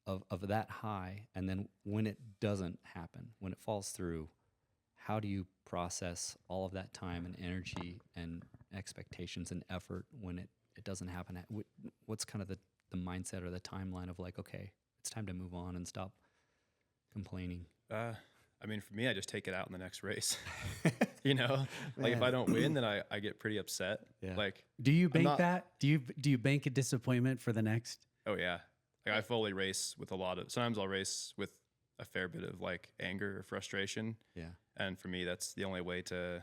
of that high, and then when it doesn't happen, when it falls through, how do you process all of that time and energy and expectations and effort when it doesn't happen? What's kind of the mindset or the timeline of like, okay, it's time to move on and stop complaining? I mean, for me, I just take it out in the next race. You know, like if I don't win, then I get pretty upset. Yeah. Like, do you bank that? Do you bank a disappointment for the next? Oh yeah. Like I fully race with sometimes I'll race with a fair bit of like anger or frustration. Yeah. And for me, that's the only way to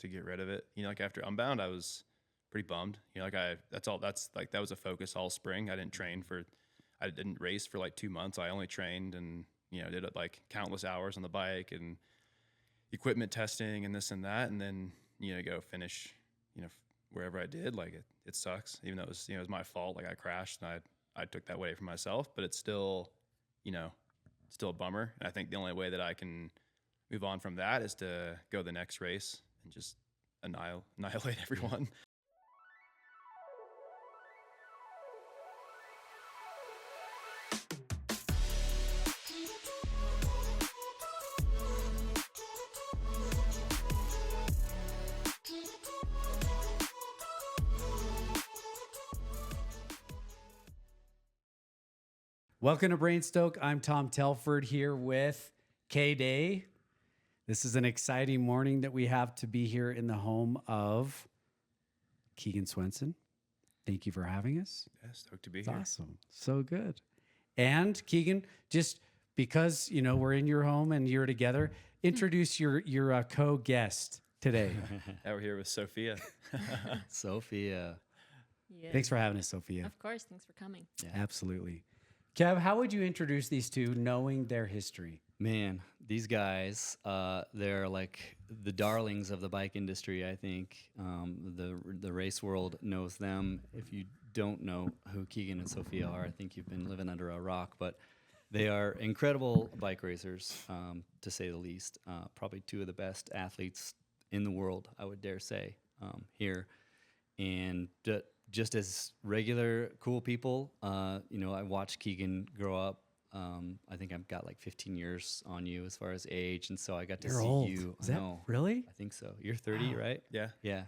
get rid of it. You know, like after Unbound, I was pretty bummed. You know, like that was a focus all spring. I didn't race for like 2 months. I only trained and, you know, did it like countless hours on the bike and equipment testing and this and that. And then, you know, go finish, you know, wherever I did, like it sucks, even though it was, you know, it was my fault. Like I crashed and I took that away from myself, but it's still, you know, still a bummer. And I think the only way that I can move on from that is to go the next race and just annihilate everyone. Welcome to BrainStoke. I'm Tom Telford here with K-Day. This is an exciting morning that we have to be here in the home of Keegan Swenson. Thank you for having us. Yeah, stoked to be It's here. awesome. So good. And Keegan, just because, you know, we're in your home and you're together, introduce your co-guest today. Yeah, we're here with Sofia. Sophia. Yeah. Thanks for having us, Sophia. Of course. Thanks for coming. Yeah. Absolutely. Kev, how would you introduce these two knowing their history? Man, these guys, they're like the darlings of the bike industry, I think. The race world knows them. If you don't know who Keegan and Sofia are, I think you've been living under a rock. But they are incredible bike racers, to say the least. Probably two of the best athletes in the world, I would dare say, here. And just as regular, cool people, you know, I watched Keegan grow up. I think I've got like 15 years on you as far as age, and so I got to You're see old. you. Is that know. really? I think so. You're 30, Wow. right? Yeah. Yeah.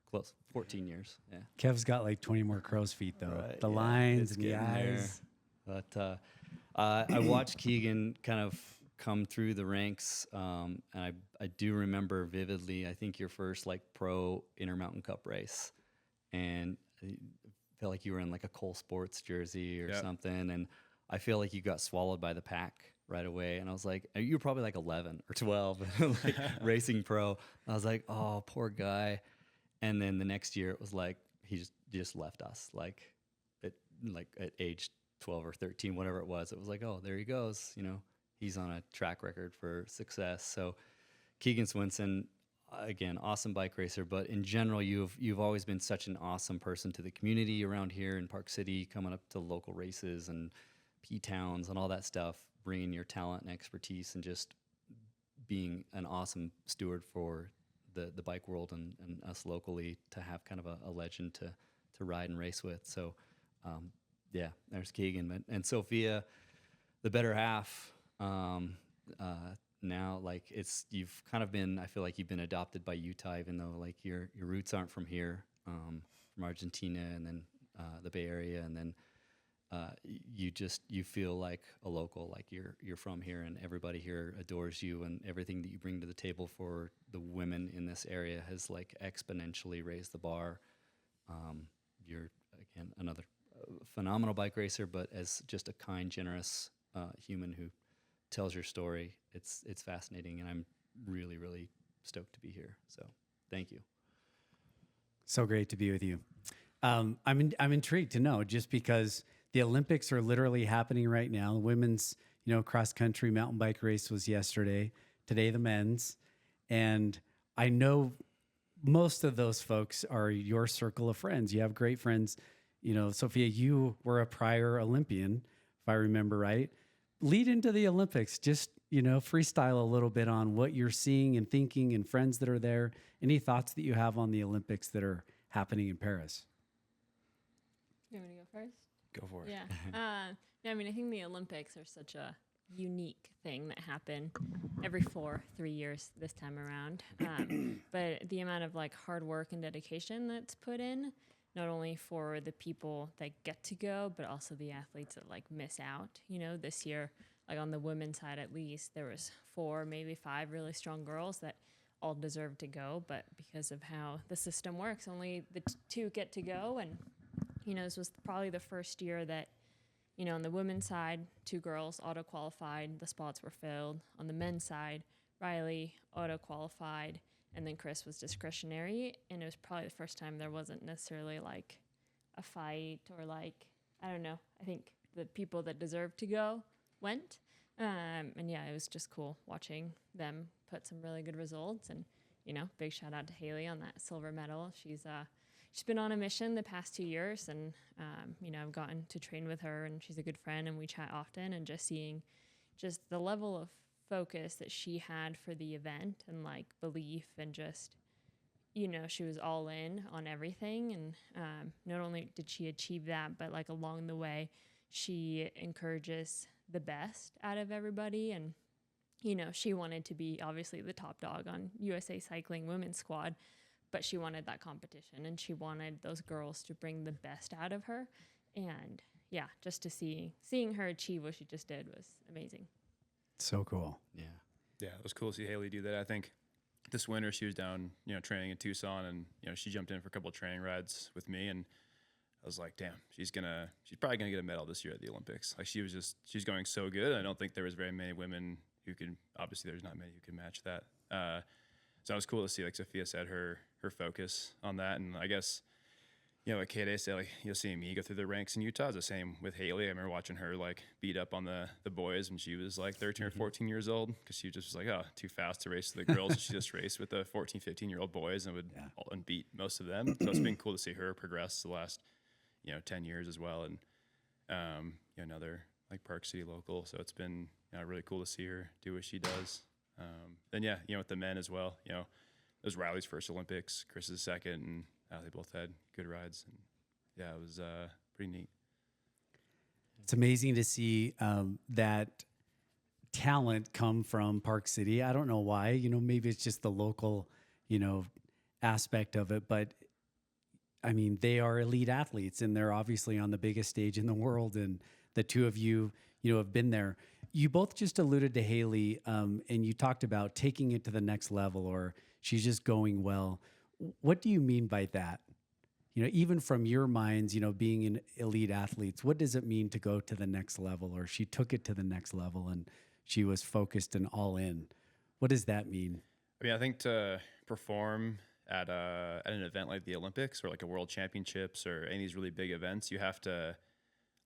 Close. 14 years. Yeah. Kev's got like 20 more crow's feet though. Right, The yeah, lines it's and the getting there. eyes. But I watched Keegan kind of come through the ranks, and I do remember vividly, I think your first like pro Intermountain Cup race, and I felt like you were in like a Cole Sports jersey or something, and I feel like you got swallowed by the pack right away. And I was like, you were probably like 11 or 12, like racing pro. I was like, oh, poor guy. And then the next year it was like, he just left us like at age 12 or 13, whatever it was. It was like, oh, there he goes. You know, he's on a track record for success. So Keegan Swenson, again, awesome bike racer, but in general, you've always been such an awesome person to the community around here in Park City, coming up to local races and P-towns and all that stuff, bringing your talent and expertise and just being an awesome steward for the bike world and us locally to have kind of a legend to ride and race with. So, yeah, there's Keegan. And Sofia, the better half, now, like you've kind of been, I feel like you've been adopted by Utah, even though like your roots aren't from here, from Argentina and then the Bay Area, and then you feel like a local, like you're from here, and everybody here adores you, and everything that you bring to the table for the women in this area has like exponentially raised the bar. You're again another phenomenal bike racer, but as just a kind, generous human who tells your story. It's fascinating, and I'm really, really stoked to be here. So thank you. So great to be with you. I'm intrigued to know, just because the Olympics are literally happening right now. The women's, you know, cross country mountain bike race was yesterday. Today the men's, and I know most of those folks are your circle of friends. You have great friends. You know, Sophia, you were a prior Olympian, if I remember right. Lead into the Olympics, just, you know, freestyle a little bit on what you're seeing and thinking and friends that are there. Any thoughts that you have on the Olympics that are happening in Paris? You want me to go first? Go for it. Yeah. Yeah, I mean, I think the Olympics are such a unique thing that happen every 3 years this time around. But the amount of like hard work and dedication that's put in, not only for the people that get to go, but also the athletes that like miss out. You know, this year, like on the women's side at least, there was 4, maybe 5 really strong girls that all deserved to go, but because of how the system works, only the 2 get to go. And you know, this was probably the first year that, you know, on the women's side, 2 girls auto-qualified, the spots were filled. On the men's side, Riley auto-qualified, and then Chris was discretionary. And it was probably the first time there wasn't necessarily like a fight or like, I don't know. I think the people that deserved to go went. And yeah, it was just cool watching them put some really good results. And, you know, big shout out to Haley on that silver medal. She's been on a mission the past 2 years, and you know, I've gotten to train with her, and she's a good friend, and we chat often. And just seeing just the level of focus that she had for the event, and like belief, and just, you know, she was all in on everything. And not only did she achieve that, but like along the way, she encourages the best out of everybody. And you know, she wanted to be obviously the top dog on USA Cycling Women's Squad, but she wanted that competition, and she wanted those girls to bring the best out of her. And yeah, just to seeing her achieve what she just did was amazing. So cool. Yeah. Yeah, it was cool to see Haley do that. I think this winter she was down, you know, training in Tucson, and you know, she jumped in for a couple of training rides with me, and I was like, damn, she's probably gonna get a medal this year at the Olympics. Like she's going so good. I don't think there was very many women who could. Obviously, there's not many who can match that. So it was cool to see, like Sofia said, her focus on that. And I guess, you know, like Kate said, like you'll see me go through the ranks in Utah. It's the same with Haley. I remember watching her like beat up on the boys when she was like 13 or 14 years old, because she just was like, oh, too fast to race the girls. So she just raced with the 14, 15-year-old boys and would and beat most of them. So it's been cool to see her progress the last, you know, 10 years as well. And, you know, another like Park City local. So it's been, you know, really cool to see her do what she does. Then yeah, you know, with the men as well, you know, it was Riley's first Olympics, Chris's second, and they both had good rides. And yeah, it was pretty neat. It's amazing to see that talent come from Park City. I don't know why, you know, maybe it's just the local, you know, aspect of it, but I mean, they are elite athletes, and they're obviously on the biggest stage in the world. And the 2 of you, you know, have been there. You both just alluded to Haley, and you talked about taking it to the next level, or she's just going well. What do you mean by that? You know, even from your minds, you know, being an elite athletes, what does it mean to go to the next level? Or she took it to the next level and she was focused and all in. What does that mean? I mean, I think to perform at an event like the Olympics or like a World Championships or any of these really big events, you have to,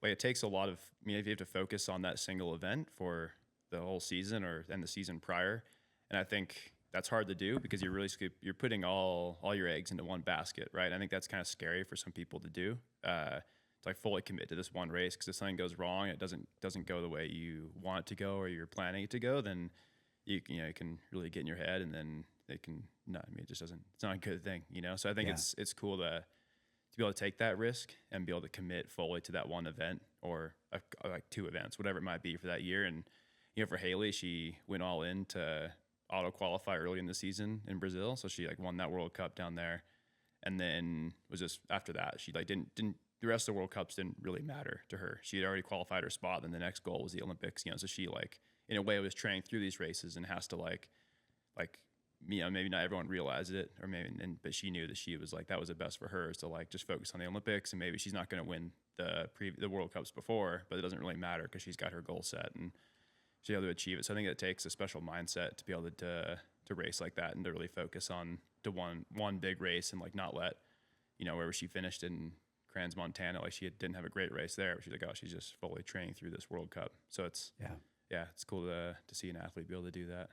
like, it takes a lot of, I mean, if you have to focus on that single event for the whole season and the season prior. And I think that's hard to do because you're putting all your eggs into one basket, right? I think that's kind of scary for some people to do. To like fully commit to this one race, because if something goes wrong, it doesn't go the way you want it to go or you're planning it to go, then you can really get in your head, and then it can not. I mean, it just doesn't. It's not a good thing, you know. So I think it's cool to be able to take that risk and be able to commit fully to that one event or like 2 events, whatever it might be for that year. And you know, for Haley, she went all in to auto qualify early in the season in Brazil, so she like won that World Cup down there, and then was just after that she like didn't the rest of the World Cups didn't really matter to her. She had already qualified her spot, and the next goal was the Olympics, you know. So she like in a way was training through these races and has to like you know, maybe not everyone realized it, or maybe but she knew that she was like that was the best for her, is to like just focus on the Olympics. And maybe she's not going to win the World Cups before, but it doesn't really matter because she's got her goal set and she's able to achieve it. So I think it takes a special mindset to be able to race like that and to really focus on to one big race and like not let, you know, wherever she finished in Crans, Montana, like she didn't have a great race there, but she's like, oh, she's just fully training through this World Cup. So it's it's cool to see an athlete be able to do that.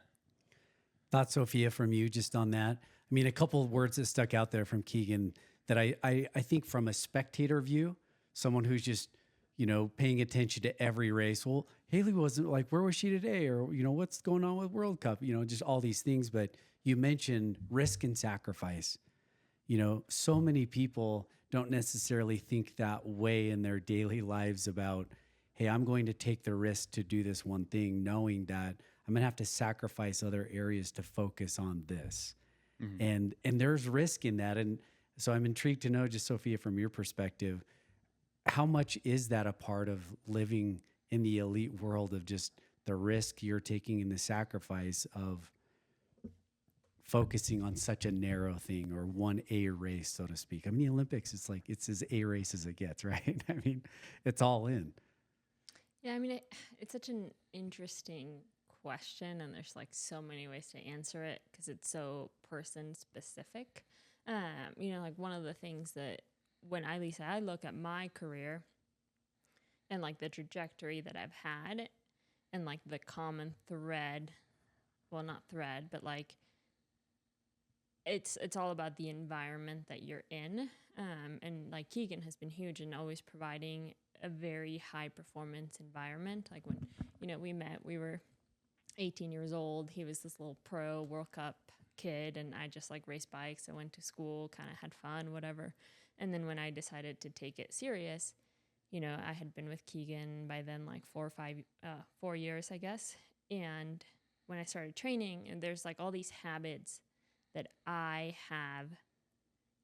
Thought, Sofia, from you just on that. I mean, a couple of words that stuck out there from Keegan that I think from a spectator view, someone who's just, you know, paying attention to every race. Well, Haley wasn't like, where was she today? Or, you know, what's going on with World Cup? You know, just all these things. But you mentioned risk and sacrifice. You know, so many people don't necessarily think that way in their daily lives about, hey, I'm going to take the risk to do this one thing, knowing that I'm going to have to sacrifice other areas to focus on this. And there's risk in that. And so I'm intrigued to know, just Sophia, from your perspective, how much is that a part of living in the elite world, of just the risk you're taking and the sacrifice of focusing on such a narrow thing, or one A race, so to speak? I mean, the Olympics, it's like, it's as A race as it gets, right? I mean, it's all in. Yeah, I mean, it's such an interesting question, and there's like so many ways to answer it because it's so person specific. Like one of the things that when at least I look at my career and like the trajectory that I've had, and like the common thread, well, not thread, but like it's all about the environment that you're in. And like Keegan has been huge in always providing a very high performance environment. Like when, we met, we were 18 years old. He was this little pro World Cup kid, and I just like raced bikes. I went to school, kind of had fun, whatever. And then when I decided to take it serious, I had been with Keegan by then like 4 years, I guess. And when I started training, and there's like all these habits that I have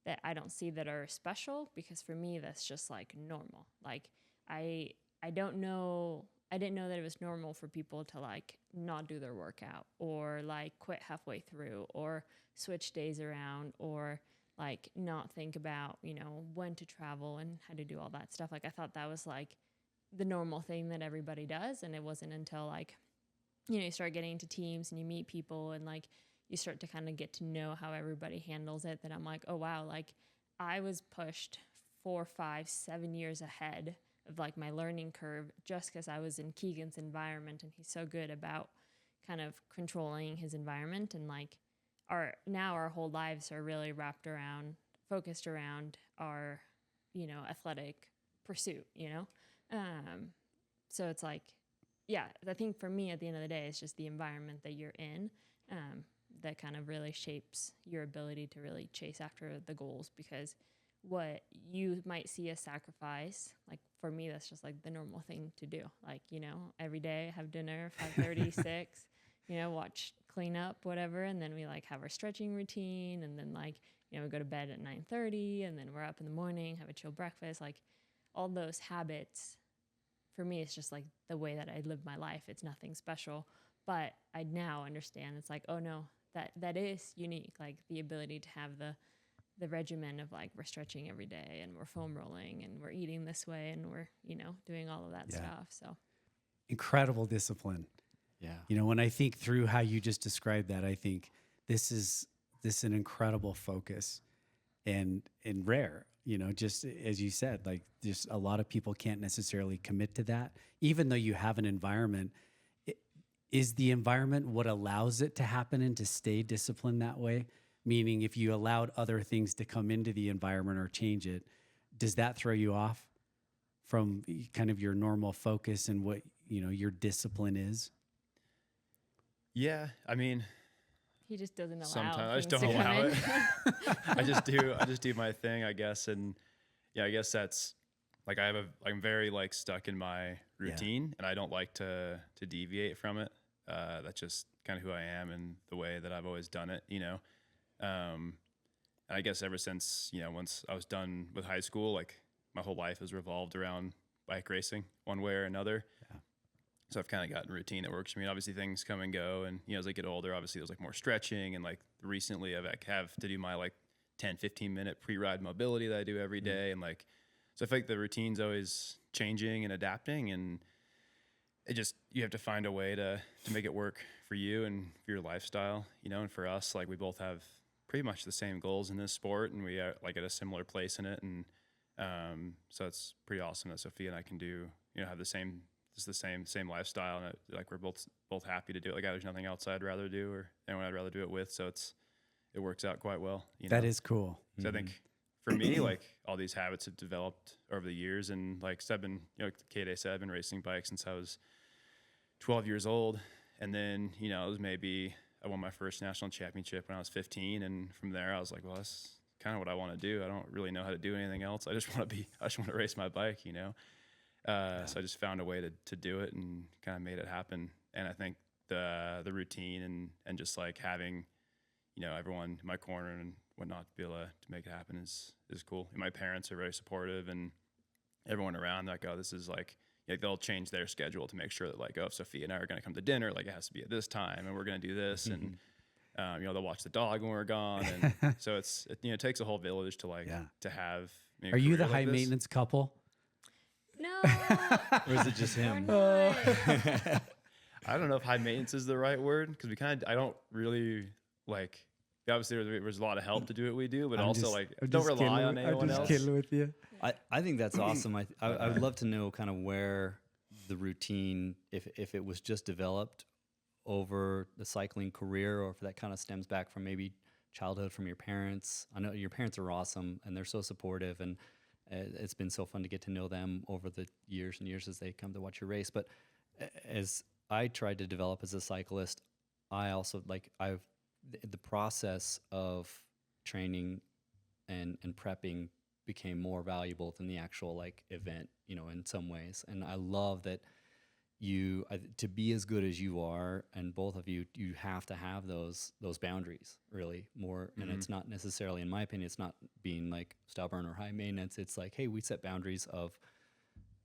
that I don't see that are special, because for me that's just like normal. Like I didn't know that it was normal for people to like not do their workout, or like quit halfway through, or switch days around, or like not think about, when to travel and how to do all that stuff. Like I thought that was like the normal thing that everybody does. And it wasn't until like, you start getting into teams and you meet people, and like you start to kind of get to know how everybody handles it, that I'm like, oh wow, like I was pushed 4, 5, 7 years ahead of like my learning curve just because I was in Keegan's environment, and he's so good about kind of controlling his environment. And like our whole lives are really focused around our, athletic pursuit, So it's like, yeah, I think for me at the end of the day, it's just the environment that you're in that kind of really shapes your ability to really chase after the goals. Because what you might see as sacrifice, like for me, that's just like the normal thing to do. Like, every day have dinner, 5:30, 6, watch, clean up, whatever. And then we like have our stretching routine. And then like, we go to bed at 9:30, and then we're up in the morning, have a chill breakfast. Like all those habits, for me, it's just like the way that I live my life. It's nothing special, but I now understand it's like, oh no, that is unique. Like the ability to have the regimen of like, we're stretching every day, and we're foam rolling, and we're eating this way, and we're, doing all of that stuff. So Incredible discipline. Yeah. When I think through how you just described that, I think this is an incredible focus and rare, just as you said, like just a lot of people can't necessarily commit to that, even though you have an environment. Is the environment what allows it to happen and to stay disciplined that way? Meaning if you allowed other things to come into the environment or change it, does that throw you off from kind of your normal focus and what, your discipline is? Yeah, I mean, he just doesn't allow sometimes I just things don't to come allow in. it. I just do my thing, I guess. And yeah, I guess that's like I'm very like stuck in my routine, and I don't like to deviate from it. That's just kind of who I am and the way that I've always done it, And I guess ever since, once I was done with high school, like my whole life has revolved around bike racing one way or another. Yeah. So I've kind of gotten a routine that works for me. Obviously things come and go, and as I get older, obviously there's like more stretching, and like recently I've have to do my like 10-15 minute pre-ride mobility that I do every day. And like, so I feel like the routine's always changing and adapting, and you have to find a way to make it work for you and for your lifestyle, and for us, like we both have pretty much the same goals in this sport, and we are like at a similar place in it. And so it's pretty awesome that Sophia and I can do, have the same lifestyle, and like we're both happy to do it. Like there's nothing else I'd rather do or anyone I'd rather do it with. So it works out quite well. That is cool. So I think for me, like all these habits have developed over the years, and like so I've been, like Kate said, I've been racing bikes since I was 12 years old. And then, it was maybe I won my first national championship when I was 15. And from there I was like, well, that's kind of what I want to do. I don't really know how to do anything else. I just want to race my bike, So I just found a way to do it and kind of made it happen. And I think the routine and just like having, everyone in my corner and whatnot to be able to make it happen is cool. And my parents are very supportive, and everyone around, like, oh, this is like they'll change their schedule to make sure that like, oh, if Sophia and I are going to come to dinner, like it has to be at this time and we're going to do this. And, they'll watch the dog when we're gone. And so it takes a whole village to like, to have. Are you the high maintenance couple? No. Or is it just him? We're not. I don't know if high maintenance is the right word, because I don't really like, obviously there's a lot of help to do what we do, but don't rely on anyone else. I'm just kidding with you. I think that's awesome. I would love to know kind of where the routine, if it was just developed over the cycling career, or if that kind of stems back from maybe childhood from your parents. I know your parents are awesome and they're so supportive, and it's been so fun to get to know them over the years and years as they come to watch your race. But as I tried to develop as a cyclist, I also the process of training and prepping became more valuable than the actual like event, in some ways. And I love that to be as good as you are, and both of you have to have those boundaries really more. And it's not necessarily, in my opinion, it's not being like stubborn or high maintenance. It's like, hey, we set boundaries of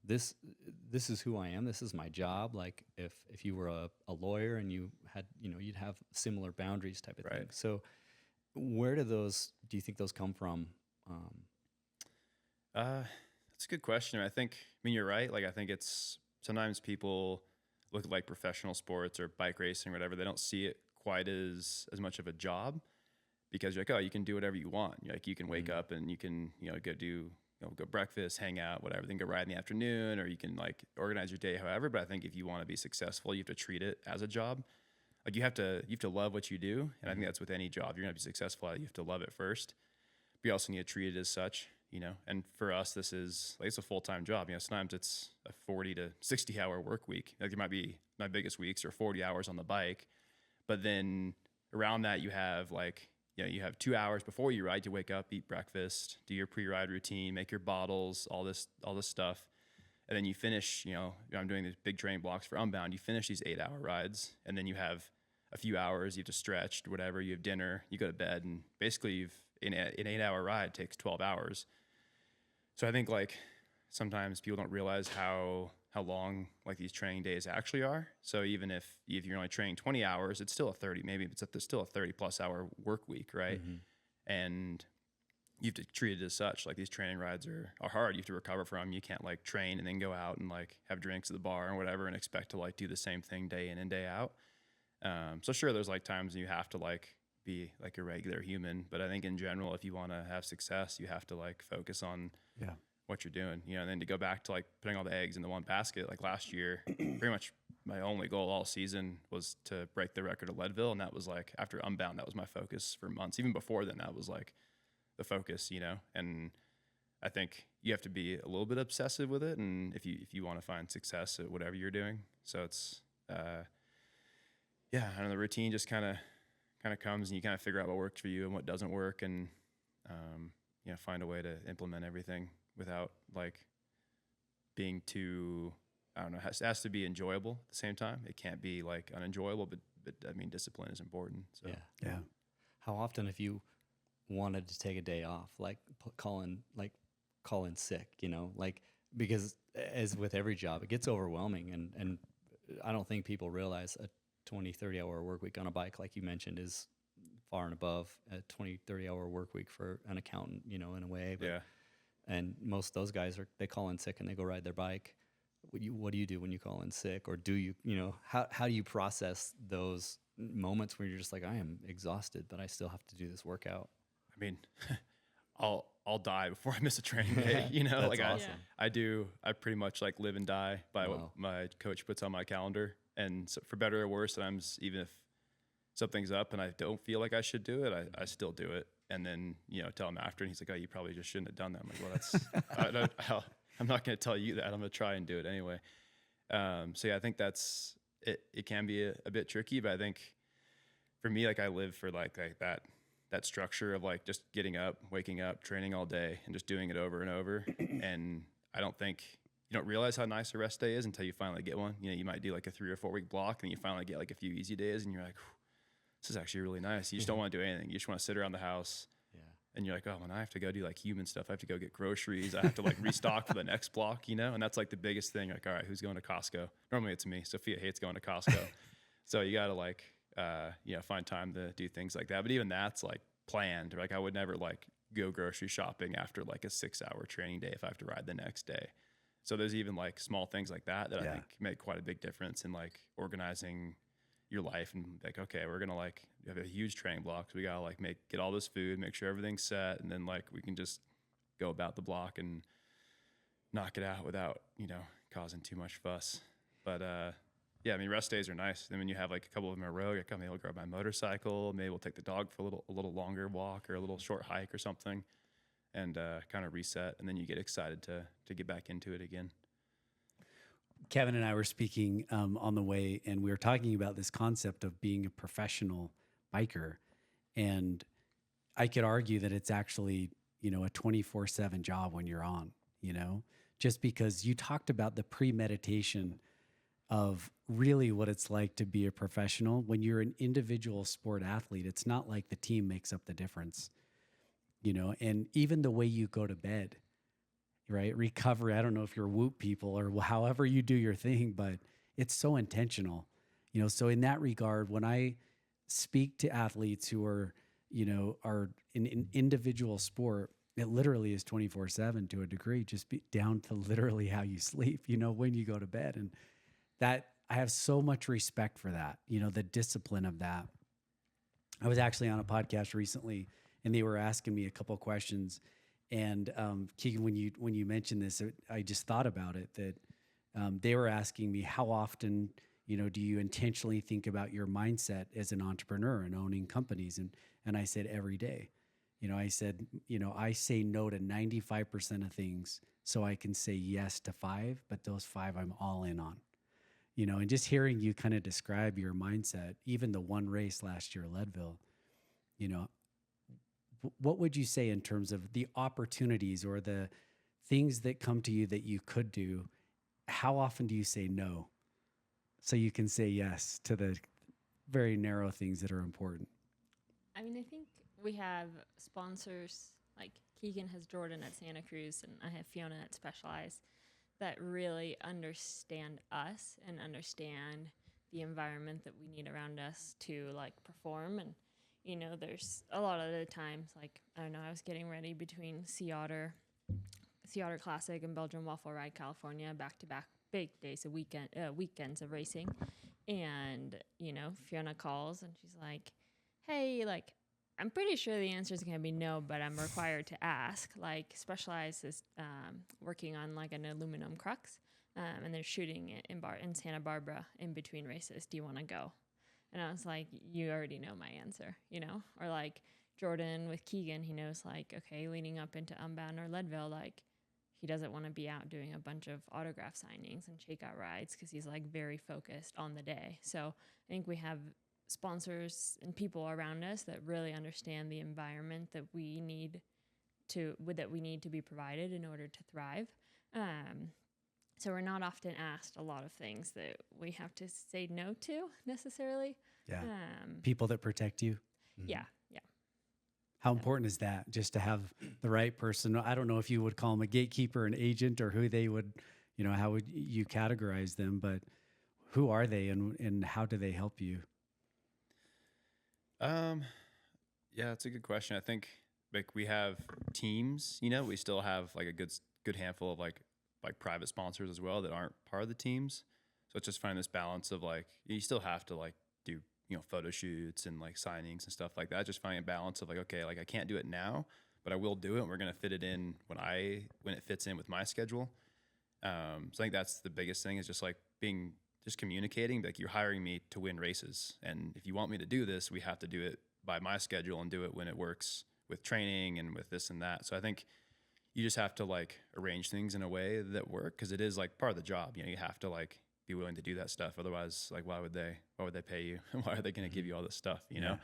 this is who I am. This is my job. Like if you were a lawyer and you had, you'd have similar boundaries type of thing. So where do you think those come from? That's a good question. I mean, you're right. Like, I think it's sometimes people look at like professional sports or bike racing or whatever. They don't see it quite as much of a job, because you're like, oh, you can do whatever you want. Like you can wake up and you can, go breakfast, hang out, whatever, then go ride in the afternoon, or you can like organize your day however. But I think if you want to be successful, you have to treat it as a job. Like you have to love what you do. And I think that's with any job. You're going to be successful at it, you have to love it first. But you also need to treat it as such, and for us, this is like, it's a full-time job. Sometimes it's a 40 to 60 hour work week. Like there might be, my biggest weeks are 40 hours on the bike, but then around that you have like, you have 2 hours before you ride to wake up, eat breakfast, do your pre-ride routine, make your bottles, all this stuff. And then you finish, I'm doing these big training blocks for Unbound. You finish these 8-hour rides, and then you have a few hours, you have to stretch, whatever, you have dinner, you go to bed, and basically an 8-hour ride takes 12 hours. So I think like sometimes people don't realize how long like these training days actually are. So even if you're only training 20 hours, it's still still a 30 plus hour work week, right? And you have to treat it as such. Like these training rides are hard. You have to recover from them. You can't like train and then go out and like have drinks at the bar and whatever and expect to like do the same thing day in and day out. So sure, there's like times you have to like be like a regular human, but I think in general, if you want to have success, you have to like focus on what you're doing, and then to go back to like putting all the eggs in the one basket. Like last year, pretty much my only goal all season was to break the record of Leadville. And that was like, after Unbound, that was my focus for months. Even before then, that was like the focus, and I think you have to be a little bit obsessive with it. And if you want to find success at whatever you're doing. So it's, I don't know, the routine just kind of comes, and you kind of figure out what works for you and what doesn't work, and find a way to implement everything without like being too, I don't know, it has to be enjoyable at the same time. It can't be like unenjoyable, but I mean, discipline is important. So yeah. How often have you wanted to take a day off, like call in sick, like, because as with every job, it gets overwhelming, and I don't think people realize a 20-30 hour work week on a bike, like you mentioned, is far and above a 20-30 hour work week for an accountant, in a way. But, and most of those guys they call in sick and they go ride their bike. What do you do when you call in sick? Or do you, how do you process those moments where you're just like, I am exhausted, but I still have to do this workout? I mean, I'll die before I miss a training day, That's like awesome. I pretty much like live and die by what my coach puts on my calendar. And so for better or worse, sometimes even if something's up and I don't feel like I should do it, I still do it. And then, tell him after, and he's like, oh, you probably just shouldn't have done that. I'm like, well, I'm not going to tell you that. I'm going to try and do it anyway. So yeah, I think that's it. It can be a bit tricky, but I think for me, like I live for like that structure of like just getting up, waking up, training all day, and just doing it over and over. And I don't think you don't realize how nice a rest day is until you finally get one. You know, you might do like a 3 or 4 week block, and you finally get like a few easy days, and you're like, this is actually really nice. You just don't want to do anything. You just want to sit around the house. Yeah. And you're like, oh, man, I have to go do like human stuff. I have to go get groceries. I have to like restock for the next block, you know? And that's like the biggest thing. Like, all right, who's going to Costco? Normally it's me. Sophia hates going to Costco. So you got to like, you know, find time to do things like that. But even that's like planned. Like I would never like go grocery shopping after like a 6-hour training day if I have to ride the next day. So there's even like small things like that I think make quite a big difference in like organizing your life and like, okay, we're going to like have a huge training block. So we got to like get all this food, make sure everything's set. And then like, we can just go about the block and knock it out without, you know, causing too much fuss. But, yeah, I mean, rest days are nice. Then when you have like a couple of them in a row, I come maybe I'll grab my motorcycle. Maybe we'll take the dog for a little longer walk or a little short hike or something, and kind of reset. And then you get excited to get back into it again. Kevin and I were speaking on the way, and we were talking about this concept of being a professional biker. And I could argue that it's actually, you know, a 24/7 job when you're on, you know, just because you talked about the premeditation of really what it's like to be a professional. When you're an individual sport athlete, it's not like the team makes up the difference, you know, and even the way you go to bed, right? Recovery. I don't know if you're Whoop people or however you do your thing, but it's so intentional, you know? So in that regard, when I speak to athletes who are, you know, are in an individual sport, it literally is 24/7 to a degree, just down to literally how you sleep, you know, when you go to bed. And that I have so much respect for that, you know, the discipline of that. I was actually on a podcast recently and they were asking me a couple of questions. And Keegan, when you mentioned this, I just thought about it, that they were asking me, how often, you know, do you intentionally think about your mindset as an entrepreneur and owning companies? And I said, every day. You know, I said, you know, I say no to 95% of things so I can say yes to 5, but those 5 I'm all in on. You know, and just hearing you kind of describe your mindset, even the one race last year, Leadville, you know, what would you say in terms of the opportunities or the things that come to you that you could do? How often do you say no so you can say yes to the very narrow things that are important? I mean, I think we have sponsors like Keegan has Jordan at Santa Cruz, and I have Fiona at Specialized, that really understand us and understand the environment that we need around us to like perform. And, you know, there's a lot of the times, like, I don't know, I was getting ready between Sea Otter Classic and Belgian Waffle Ride California, back-to-back big days, weekends of racing. And, you know, Fiona calls and she's like, hey, like, I'm pretty sure the answer is going to be no, but I'm required to ask. Like, Specialized is working on like an aluminum crux, and they're shooting it in Santa Barbara in between races. Do you want to go? And I was like, you already know my answer, you know? Or like Jordan with Keegan, he knows like, okay, leading up into Unbound or Leadville, like he doesn't want to be out doing a bunch of autograph signings and shakeout rides because he's like very focused on the day. So I think we have sponsors and people around us that really understand the environment that we need to be provided in order to thrive. So we're not often asked a lot of things that we have to say no to necessarily. Yeah. People that protect you. Yeah. How important is that, just to have the right person? I don't know if you would call them a gatekeeper, an agent, or who they would, you know, how would you categorize them, but who are they and how do they help you? Yeah, it's a good question. I think like we have teams, you know, we still have like a good handful of like private sponsors as well that aren't part of the teams. So it's just finding this balance of like, you still have to like do, you know, photo shoots and like signings and stuff like that. Just finding a balance of like, okay, like I can't do it now, but I will do it. And we're going to fit it in when it fits in with my schedule. So I think that's the biggest thing, is just like just communicating, like, you're hiring me to win races. And if you want me to do this, we have to do it by my schedule and do it when it works with training and with this and that. So I think you just have to like arrange things in a way that work, because it is like part of the job. You know, you have to like be willing to do that stuff. Otherwise, like, why would they pay you? Why are they going to give you all this stuff, you know?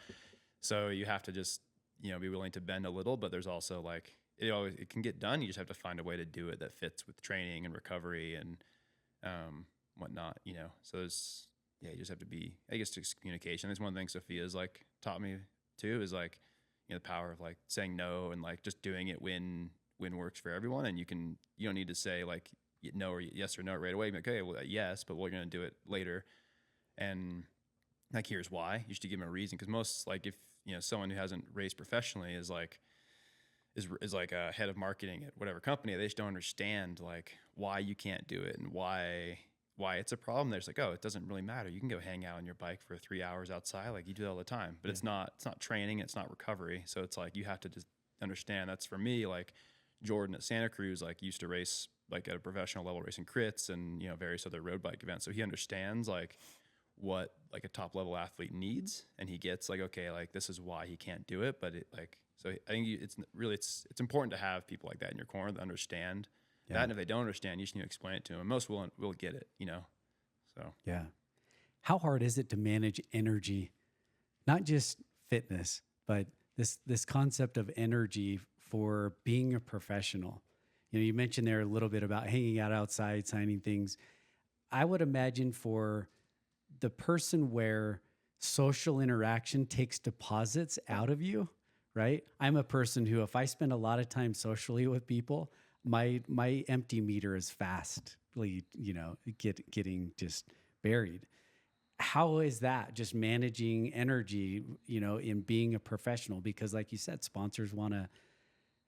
So you have to just, you know, be willing to bend a little, but there's also like, it can get done. You just have to find a way to do it that fits with training and recovery and whatnot, you know. So there's you just have to be, I guess, just communication. That's one of the things Sophia's like taught me too, is like, you know, the power of like saying no and like just doing it when works for everyone. And you don't need to say like no or yes or no right away. Like, okay, well, yes, but we're going to do it later. And like, here's why. You should give them a reason. Because most, like, if, you know, someone who hasn't raced professionally is like a head of marketing at whatever company, they just don't understand like why you can't do it and why it's a problem. There's like, oh, it doesn't really matter. You can go hang out on your bike for 3 hours outside. Like, you do that all the time, but it's not training. It's not recovery. So it's like, you have to just understand. That's for me, like Jordan at Santa Cruz, like used to race like at a professional level, racing crits and, you know, various other road bike events. So he understands like what like a top level athlete needs. And he gets like, okay, like this is why he can't do it. But it like, so I think it's important to have people like that in your corner that understand that. And if they don't understand, you just need to explain it to them. And most will get it, you know? So, Yeah. How hard is it to manage energy? Not just fitness, but this concept of energy for being a professional. You know, you mentioned there a little bit about hanging out outside, signing things. I would imagine for the person where social interaction takes deposits out of you, right? I'm a person who, if I spend a lot of time socially with people, my empty meter is fastly, you know, getting just buried. How is that just managing energy, you know, in being a professional? Because like you said, sponsors want to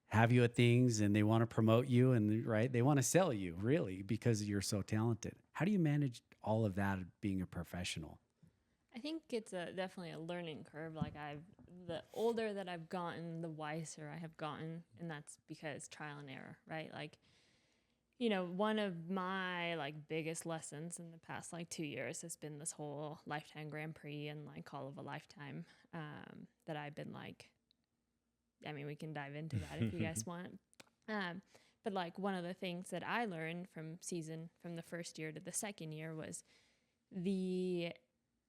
have you at things and they want to promote you and right. They want to sell you really because you're so talented. How do you manage all of that being a professional? I think it's definitely a learning curve. Like the older that I've gotten, the wiser I have gotten. And that's because trial and error, right? Like, you know, one of my like biggest lessons in the past like 2 years has been this whole lifetime Grand Prix and like call of a lifetime that I've been like, I mean, we can dive into that if you guys want. But like one of the things that I learned from the first year to the second year was the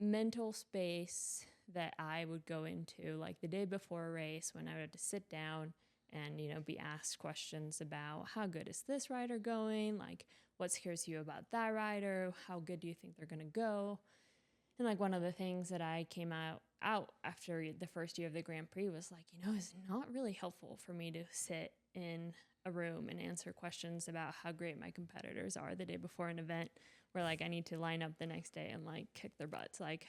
mental space that I would go into like the day before a race when I had to sit down and, you know, be asked questions about how good is this rider going? Like, what scares you about that rider? How good do you think they're going to go? And like one of the things that I came out after the first year of the Grand Prix was like, you know, it's not really helpful for me to sit in a room and answer questions about how great my competitors are the day before an event where like I need to line up the next day and like kick their butts. Like,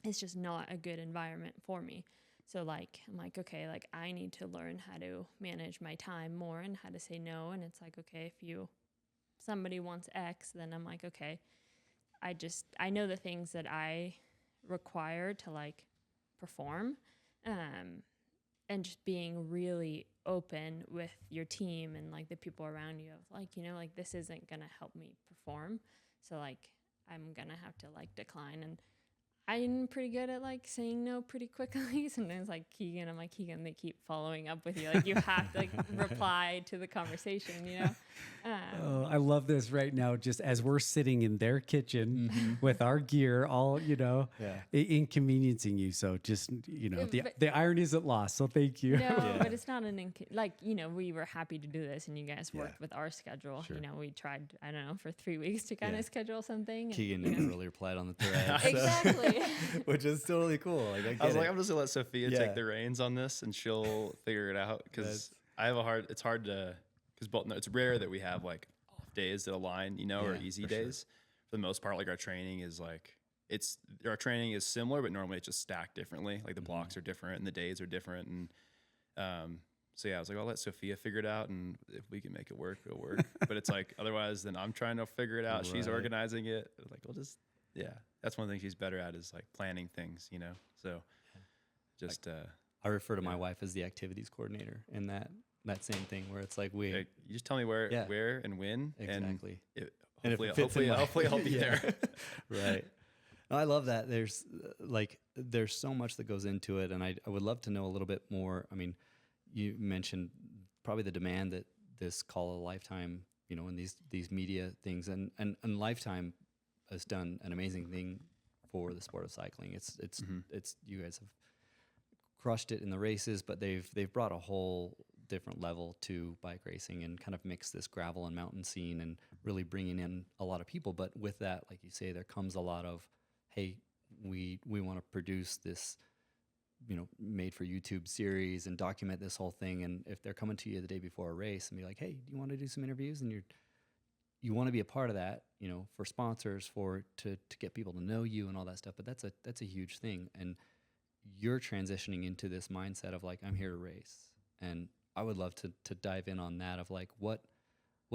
it's just not a good environment for me. So like, I'm like, okay, like I need to learn how to manage my time more and how to say no. And it's like, okay, if somebody wants X, then I'm like, okay, I know the things that I require to like perform, and just being really open with your team and like the people around you of like, you know, like this isn't going to help me perform. So like, I'm going to have to like decline. And I'm pretty good at like saying no pretty quickly. Sometimes like Keegan, I'm like, Keegan, they keep following up with you. Like you have to like reply to the conversation, you know? Oh, I love this right now. Just as we're sitting in their kitchen with our gear, all, you know, inconveniencing you. So just, you know, the irony isn't lost. So thank you. No, but it's not like, you know, we were happy to do this and you guys worked with our schedule. Sure. You know, we tried, I don't know, for 3 weeks to kind of schedule something. Keegan never really replied on the thread. Exactly. Which is totally cool. Like, I was like, I'm just gonna let Sophia take the reins on this and she'll figure it out. Cause it's hard to, it's rare that we have like off days that align, you know, or easy days. Sure. For the most part, like our training is similar, but normally it's just stacked differently. Like the blocks are different and the days are different. And, so I was like, I'll let Sophia figure it out. And if we can make it work, it'll work. But it's like, otherwise then I'm trying to figure it out. Right. She's organizing it. Like, we'll just, that's one thing she's better at is like planning things, you know? So just, I refer to my wife as the activities coordinator in that same thing where it's like you just tell me where and when. Exactly. And hopefully I'll be there. Right. No, I love that. There's so much that goes into it. And I would love to know a little bit more. I mean, you mentioned probably the demand that this call a lifetime, you know, in these media things and Lifetime has done an amazing thing for the sport of cycling. It's you guys have crushed it in the races, but they've brought a whole different level to bike racing and kind of mix this gravel and mountain scene and really bringing in a lot of people. But with that, like you say, there comes a lot of, hey, we want to produce this, made for YouTube series and document this whole thing. And if they're coming to you the day before a race and be like, hey, do you want to do some interviews? And you want to be a part of that, for sponsors, to get people to know you and all that stuff. But that's a huge thing. And you're transitioning into this mindset of like, I'm here to race. And I would love to dive in on that of like, what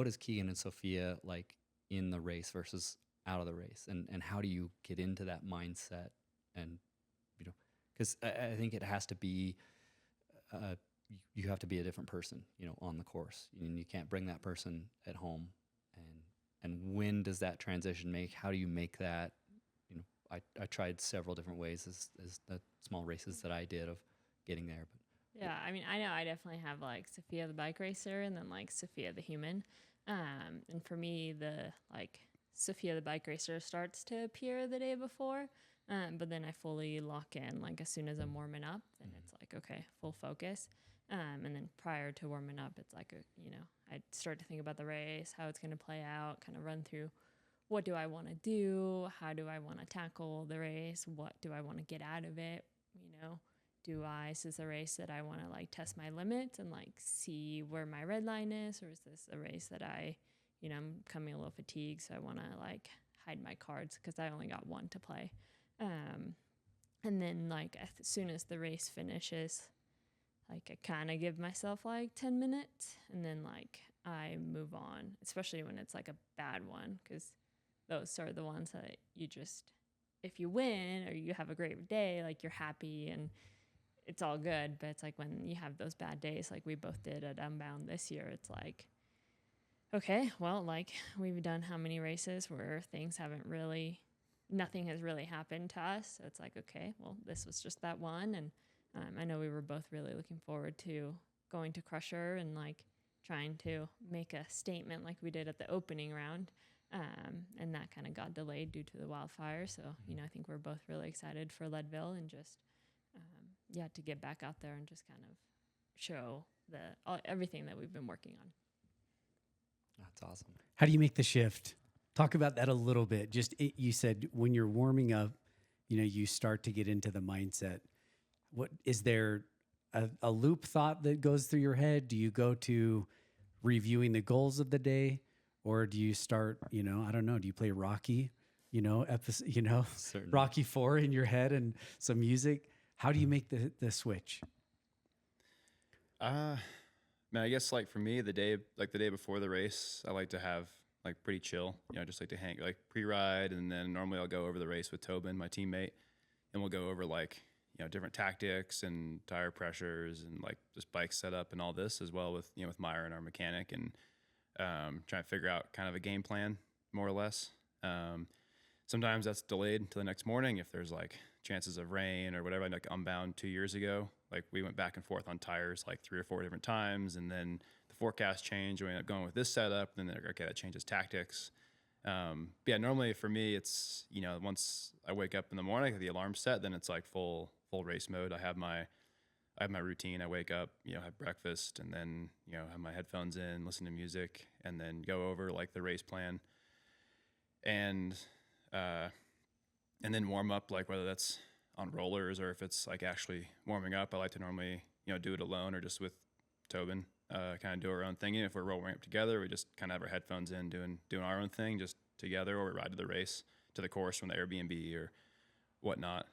is Keegan and Sofia like in the race versus out of the race? And how do you get into that mindset? And, because I think it has to be, you have to be a different person, on the course. And you can't bring that person at home. And when does that transition make? How do you make that? I tried several different ways as the small races that I did of getting there. But yeah, I mean, I know I definitely have like Sofia the bike racer and then like Sofia the human. And for me, the like Sofia the bike racer starts to appear the day before. But then I fully lock in like as soon as I'm warming up, and it's like, okay, full focus. And then prior to warming up, it's like, I start to think about the race, how it's going to play out, kind of run through what do I want to do? How do I want to tackle the race? What do I want to get out of it? Is this a race that I want to like test my limits and like see where my red line is? Or is this a race that I'm coming a little fatigued, so I want to like hide my cards because I only got one to play. And then like as soon as the race finishes, like I kind of give myself like 10 minutes and then like I move on, especially when it's like a bad one, because those are the ones that you just, if you win or you have a great day, like you're happy and it's all good. But it's like when you have those bad days, like we both did at Unbound this year, it's like, okay, well, like we've done how many races where nothing has really happened to us. So it's like, okay, well, this was just that one. And I know we were both really looking forward to going to Crusher and like trying to make a statement like we did at the opening round. And that kind of got delayed due to the wildfire. So, I think we're both really excited for Leadville and just, to get back out there and just kind of show everything that we've been working on. that's awesome. How do you make the shift? Talk about that a little bit. You said when you're warming up, you start to get into the mindset. What is there a loop thought that goes through your head? Do you go to reviewing the goals of the day, or do you start, I don't know, do you play Rocky, Certainly. Rocky 4 in your head and some music? How do you make the switch? Man, I guess like for me, the day before the race, I like to have like pretty chill, just like to hang like pre-ride. And then normally I'll go over the race with Tobin, my teammate, and we'll go over like, different tactics and tire pressures and like just bike setup and all this, as well with, with Myron, our mechanic, and trying to figure out kind of a game plan more or less. Sometimes that's delayed until the next morning if there's like chances of rain or whatever. Like Unbound 2 years ago, like we went back and forth on tires like 3 or 4 different times, and then the forecast changed. We ended up going with this setup, and then okay, that changes tactics. Yeah, normally for me, it's once I wake up in the morning, the alarm's set, then it's like full race mode. I have my routine. I wake up, have breakfast, and then have my headphones in, listen to music, and then go over like the race plan, and then warm up, like whether that's on rollers or if it's like actually warming up. I like to normally do it alone or just with Tobin, kind of do our own thing. If we're rolling up together, we just kind of have our headphones in, doing our own thing just together, or we ride to the race, to the course from the Airbnb or whatnot.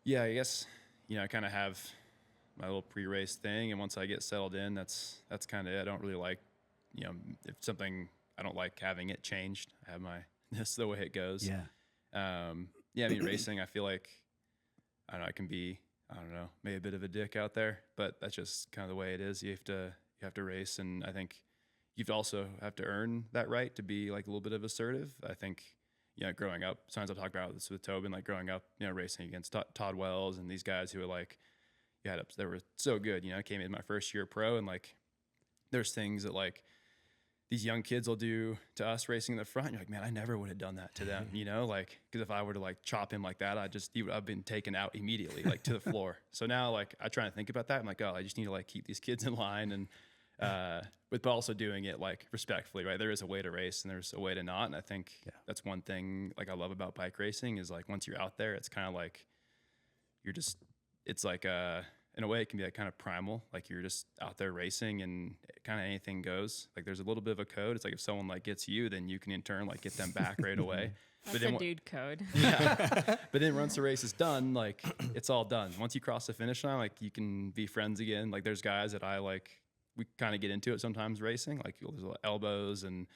Yeah, I guess, I kind of have my little pre-race thing, and once I get settled in, that's kind of it. I don't really like, if something, I don't like having it changed. I have that's the way it goes. Yeah. Yeah, I mean, racing, I feel like, I don't know, I can be, I don't know, maybe a bit of a dick out there, but that's just kind of the way it is. You have to race, and I think you also have to earn that right to be like a little bit of assertive. I think, growing up, sometimes I'll talk about this with Tobin, like growing up, racing against Todd Wells and these guys who were like, they were so good, came in my first year pro, and like, there's things that like, these young kids will do to us racing in the front. You're like, man, I never would have done that to them, you know, like, because if I were to like chop him like that, I've been taken out immediately, like to the floor. So now, like, I try to think about that. I'm like, oh, I just need to like keep these kids in line, and but also doing it like respectfully, right? There is a way to race and there's a way to not. And I think that's one thing like I love about bike racing is like once you're out there, it's kind of like it's like in a way it can be like kind of primal, like you're just out there racing and kind of anything goes. Like there's a little bit of a code. It's like if someone like gets you, then you can in turn like get them back right away. That's a dude code. Yeah. But then once the race is done, like it's all done. Once you cross the finish line, like you can be friends again. Like there's guys that we kind of get into it sometimes racing, like there's a lot of elbows and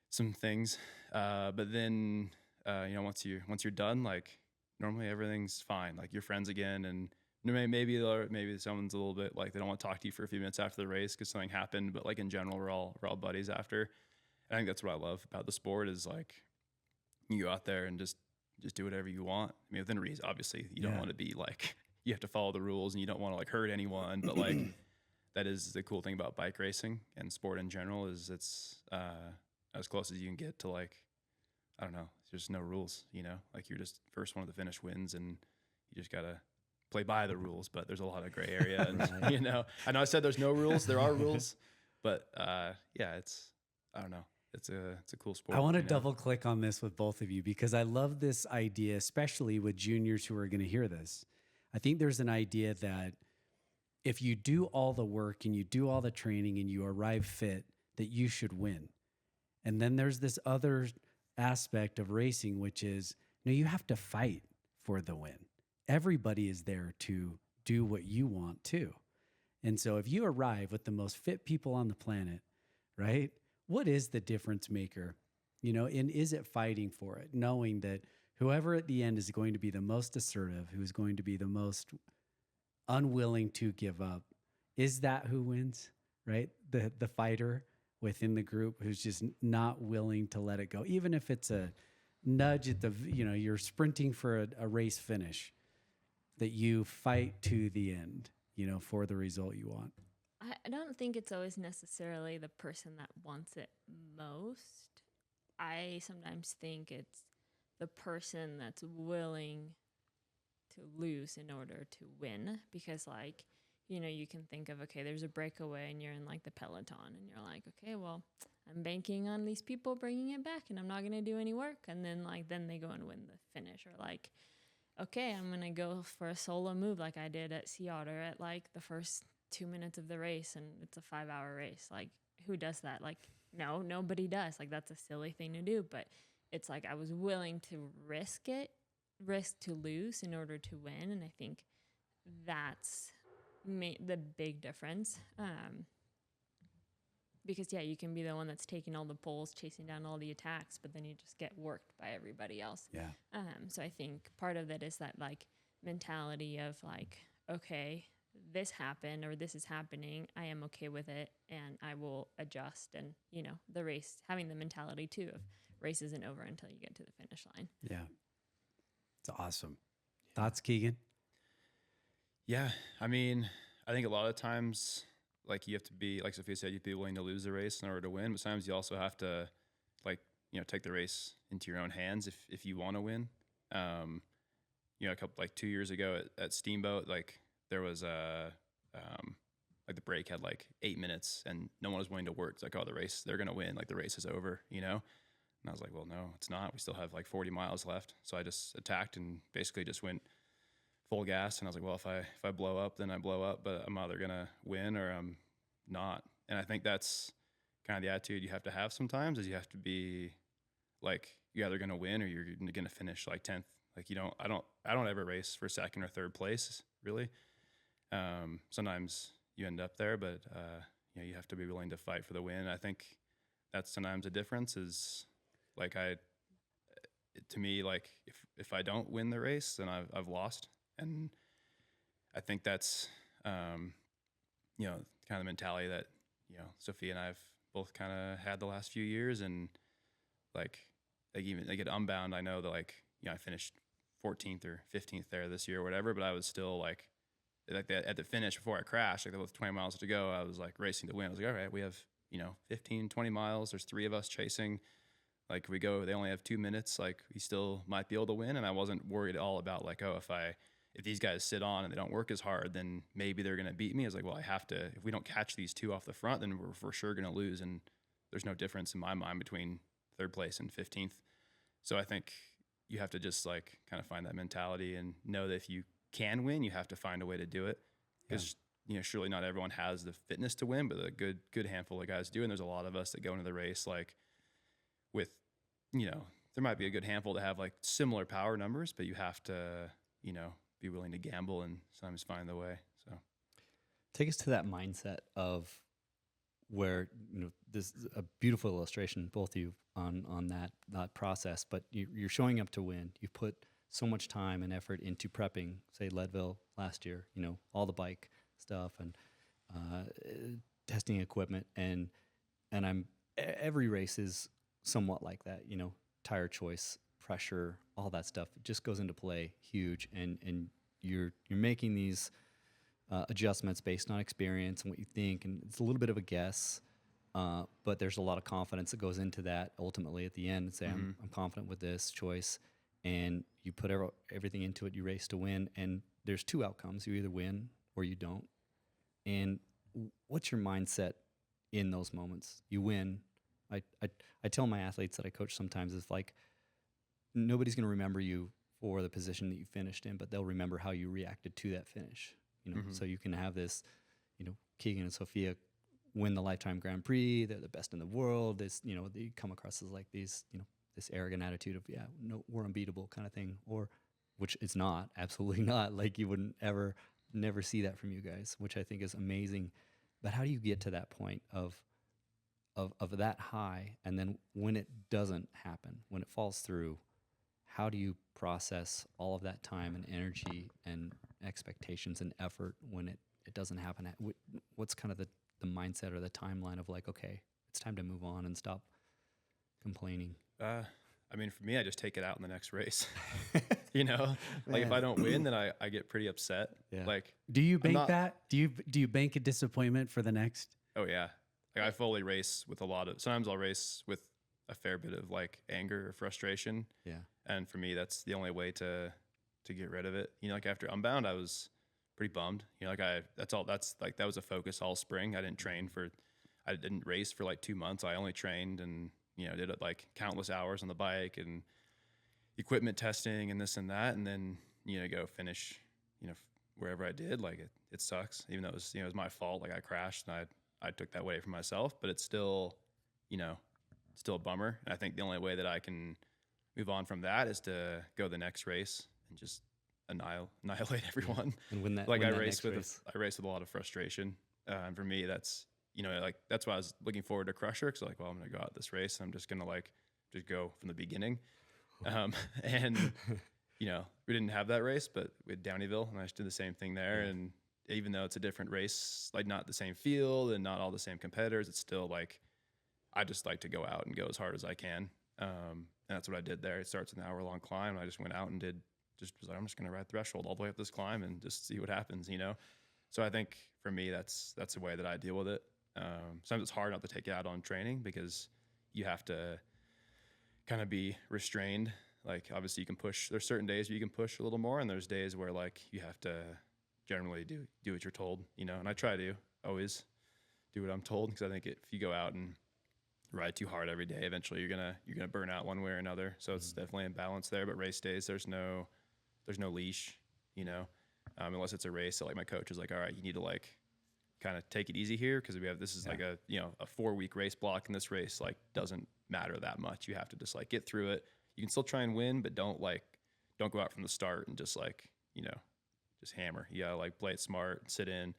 some things. But then, once you're done, like normally everything's fine. Like you're friends again, and maybe someone's a little bit like they don't want to talk to you for a few minutes after the race because something happened. But like in general, we're all buddies after. I think that's what I love about the sport is like you go out there and just do whatever you want. I mean, within reason, obviously, you don't want to be like you have to follow the rules and you don't want to like hurt anyone. But like that is the cool thing about bike racing and sport in general is it's as close as you can get to like I don't know. There's no rules, you know. Like you're just first one to the finish wins, and you just gotta play by the rules, but there's a lot of gray area. And, you know, I know I said there's no rules. There are rules, but I don't know. It's a cool sport. I want to double click on this with both of you because I love this idea, especially with juniors who are going to hear this. I think there's an idea that if you do all the work and you do all the training and you arrive fit, that you should win. And then there's this other aspect of racing, which is, no, you have to fight for the win. Everybody is there to do what you want too. And so if you arrive with the most fit people on the planet, right? What is the difference maker? You know, and is it fighting for it? Knowing that whoever at the end is going to be the most assertive, who's going to be the most unwilling to give up, is that who wins, right? The fighter within the group who's just not willing to let it go. Even if it's a nudge at the, you're sprinting for a race finish, that you fight to the end, for the result you want. I don't think it's always necessarily the person that wants it most. I sometimes think it's the person that's willing to lose in order to win. Because, like, you can think of, okay, there's a breakaway and you're in, like, the peloton. And you're like, okay, well, I'm banking on these people bringing it back and I'm not going to do any work. And then, then they go and win the finish. Or, like, okay, I'm going to go for a solo move like I did at Sea Otter at, like, the first 2 minutes of the race, and it's a 5-hour race. Like, who does that? Like, no, nobody does. Like, that's a silly thing to do, but it's like I was willing to risk to lose in order to win, and I think that's the big difference. Because, you can be the one that's taking all the pulls, chasing down all the attacks, but then you just get worked by everybody else. Yeah. So I think part of it is that, like, mentality of, like, okay, this happened or this is happening, I am okay with it and I will adjust. And, the race, having the mentality too of race isn't over until you get to the finish line. Yeah. It's awesome. Thoughts, Keegan? Yeah. I mean, I think a lot of times, like, you have to be, like Sofia said, you have to be willing to lose the race in order to win. But sometimes you also have to, like, take the race into your own hands if you want to win. A couple, like 2 years ago at Steamboat, like, there was like the break had like 8 minutes and no one was willing to work. It's like, oh, they're going to win. Like, the race is over, And I was like, well, no, it's not. We still have like 40 miles left. So I just attacked and basically just went full gas. And I was like, well, if I blow up, then I blow up, but I'm either going to win or I'm not. And I think that's kind of the attitude you have to have sometimes, is you have to be like, you're either going to win or you're going to finish like 10th. Like, I don't ever race for second or third place, really. Sometimes you end up there, but you have to be willing to fight for the win. I think that's sometimes a difference is, like, to me, like, if I don't win the race, then I've lost. And I think that's, kind of the mentality that, Sofia and I have both kind of had the last few years. And like even like at Unbound, I know that, like, I finished 14th or 15th there this year or whatever, but I was still like at the finish before I crashed, like with 20 miles to go, I was like racing to win. I was like, all right, we have 15, 20 miles. There's 3 of us chasing. Like we go, they only have 2 minutes. Like we still might be able to win. And I wasn't worried at all about like, oh, if these guys sit on and they don't work as hard, then maybe they're going to beat me. I was like, well, I have to, if we don't catch these 2 off the front, then we're for sure going to lose. And there's no difference in my mind between 3rd place and 15th. So I think you have to just like kind of find that mentality and know that if you can win, you have to find a way to do it. Because, surely not everyone has the fitness to win, but a good handful of guys do. And there's a lot of us that go into the race, like with, there might be a good handful to have like similar power numbers, but you have to, be willing to gamble and sometimes find the way. So take us to that mindset of where, this is a beautiful illustration, both of you on that process, but you're showing up to win. You've put so much time and effort into prepping, say Leadville last year, all the bike stuff and testing equipment. And every race is somewhat like that, tire choice, pressure, all that stuff. It just goes into play huge. And you're making these adjustments based on experience and what you think. And it's a little bit of a guess, but there's a lot of confidence that goes into that ultimately at the end and say, I'm confident with this choice. And you put everything into it, you race to win. And there's 2 outcomes. You either win or you don't. And what's your mindset in those moments? You win. I tell my athletes that I coach sometimes, it's like, nobody's going to remember you for the position that you finished in, but they'll remember how you reacted to that finish. So you can have this, Keegan and Sofia win the Lifetime Grand Prix. They're the best in the world. They come across as like these, this arrogant attitude of, no, we're unbeatable kind of thing, or which it's not, absolutely not. Like you wouldn't never see that from you guys, which I think is amazing. But how do you get to that point of that high? And then when it doesn't happen, when it falls through, how do you process all of that time and energy and expectations and effort when it doesn't happen? What's kind of the mindset or the timeline of like, okay, it's time to move on and stop complaining? For me, I just take it out in the next race. Like if I don't win, then I get pretty upset. Yeah. Like, do you bank that? Do you bank a disappointment for the next? Oh yeah. Like I fully race with sometimes I'll race with a fair bit of like anger or frustration. Yeah. And for me, that's the only way to get rid of it. Like after Unbound, I was pretty bummed. That was a focus all spring. I didn't race for like 2 months. I only trained and, did it like countless hours on the bike and equipment testing and this and that. And then, go finish, wherever I did, like it sucks, even though it was, it was my fault. Like I crashed and I took that away from myself, but it's still, still a bummer. And I think the only way that I can move on from that is to go the next race and just annihilate everyone. And win that. Like win I that race next race. I race with a lot of frustration. And for me, that's, that's why I was looking forward to Crusher. Cause like, well, I'm going to go out this race. And I'm just going to just go from the beginning. And we didn't have that race, but we had Downeyville and I just did the same thing there. Yeah. And even though it's a different race, like not the same field and not all the same competitors, it's still like, I just like to go out and go as hard as I can. And that's what I did there. It starts an hour-long climb. And I just went out and was like, I'm just going to ride threshold all the way up this climb and just see what happens, So I think for me, that's the way that I deal with it. Sometimes it's hard not to take it out on training because you have to kind of be restrained. Like obviously you can push, there's certain days where you can push a little more and there's days where like you have to generally do what you're told, and I try to always do what I'm told because I think if you go out and ride too hard every day, eventually you're gonna burn out one way or another. So it's definitely in balance there. But race days, there's no leash, unless it's a race that like my coach is like, all right, you need to like kind of take it easy here because this is like a 4-week race block, and this race like doesn't matter that much. You have to just like get through it. You can still try and win, but don't go out from the start and just like just hammer. You gotta like play it smart, sit in,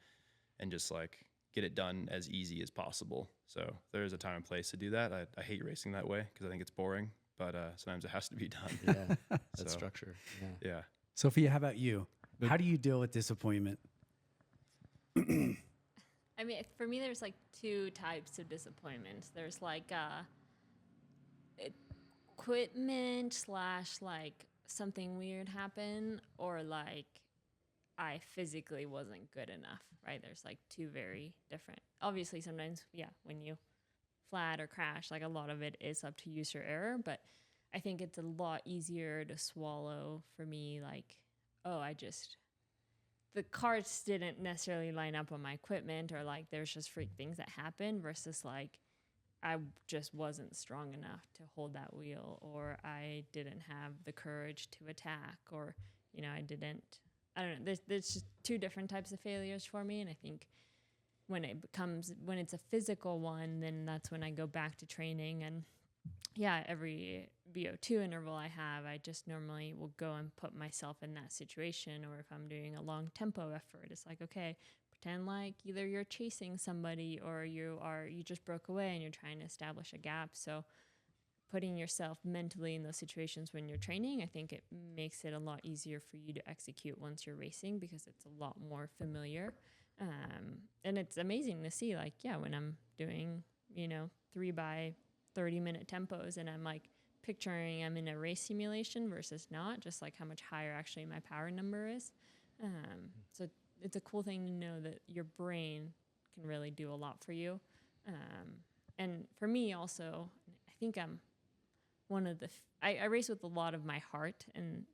and just like get it done as easy as possible. So there is a time and place to do that. I hate racing that way because I think it's boring, but sometimes it has to be done. Yeah, that structure. Yeah. Sophia, how about you? How do you deal with disappointment? I mean, for me, there's like 2 types of disappointments. There's like equipment / like something weird happen, or like I physically wasn't good enough, right? There's like 2 very different. Obviously, sometimes, when you flat or crash. Like a lot of it is up to user error, but I think it's a lot easier to swallow for me. Like, oh, the cards didn't necessarily line up on my equipment, or like there's just freak things that happen, versus like I just wasn't strong enough to hold that wheel, or I didn't have the courage to attack, or, you know, I don't know. There's just two different types of failures for me. And I think when it's a physical one, then that's when I go back to training. And yeah, every VO2 interval I have, I just normally will go and put myself in that situation. Or if I'm doing a long tempo effort, it's like, okay, pretend like either you're chasing somebody or you just broke away and you're trying to establish a gap. So putting yourself mentally in those situations when you're training, I think it makes it a lot easier for you to execute once you're racing, because it's a lot more familiar. And it's amazing to see, like, yeah, when I'm doing, 3 by 30-minute tempos, and I'm like picturing I'm in a race simulation versus not, just like how much higher actually my power number is. So it's a cool thing to know that your brain can really do a lot for you. And for me also, I think I'm one of I race with a lot of my heart, and,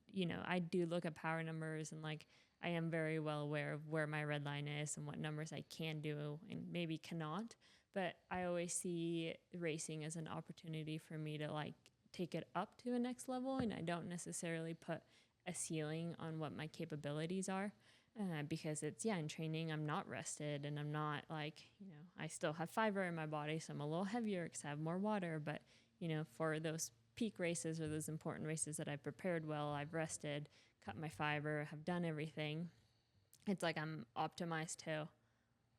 I do look at power numbers, and like, I am very well aware of where my red line is and what numbers I can do and maybe cannot. But I always see racing as an opportunity for me to like take it up to a next level. And I don't necessarily put a ceiling on what my capabilities are, because it's, in training, I'm not rested, and I'm not like, I still have fiber in my body. So I'm a little heavier because I have more water. But, for those peak races or those important races that I've prepared well, I've rested, cut my fiber, have done everything. It's like I'm optimized to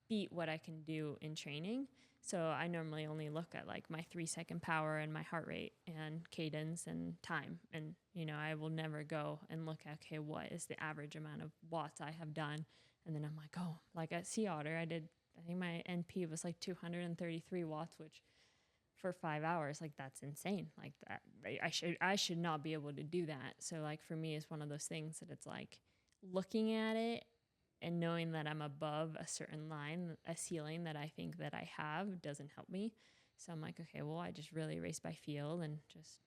beat what I can do in training. So I normally only look at like my 3-second power and my heart rate and cadence and time. And, I will never go and look at, okay, what is the average amount of watts I have done? And then I'm like, oh, like at Sea Otter, I think my NP was like 233 watts, which for 5 hours, like that's insane. Like that, I should not be able to do that. So like for me, it's one of those things that it's like looking at it and knowing that I'm above a certain line, a ceiling that I think that I have, doesn't help me. So I'm like, okay, well, I just really race by feel, and just,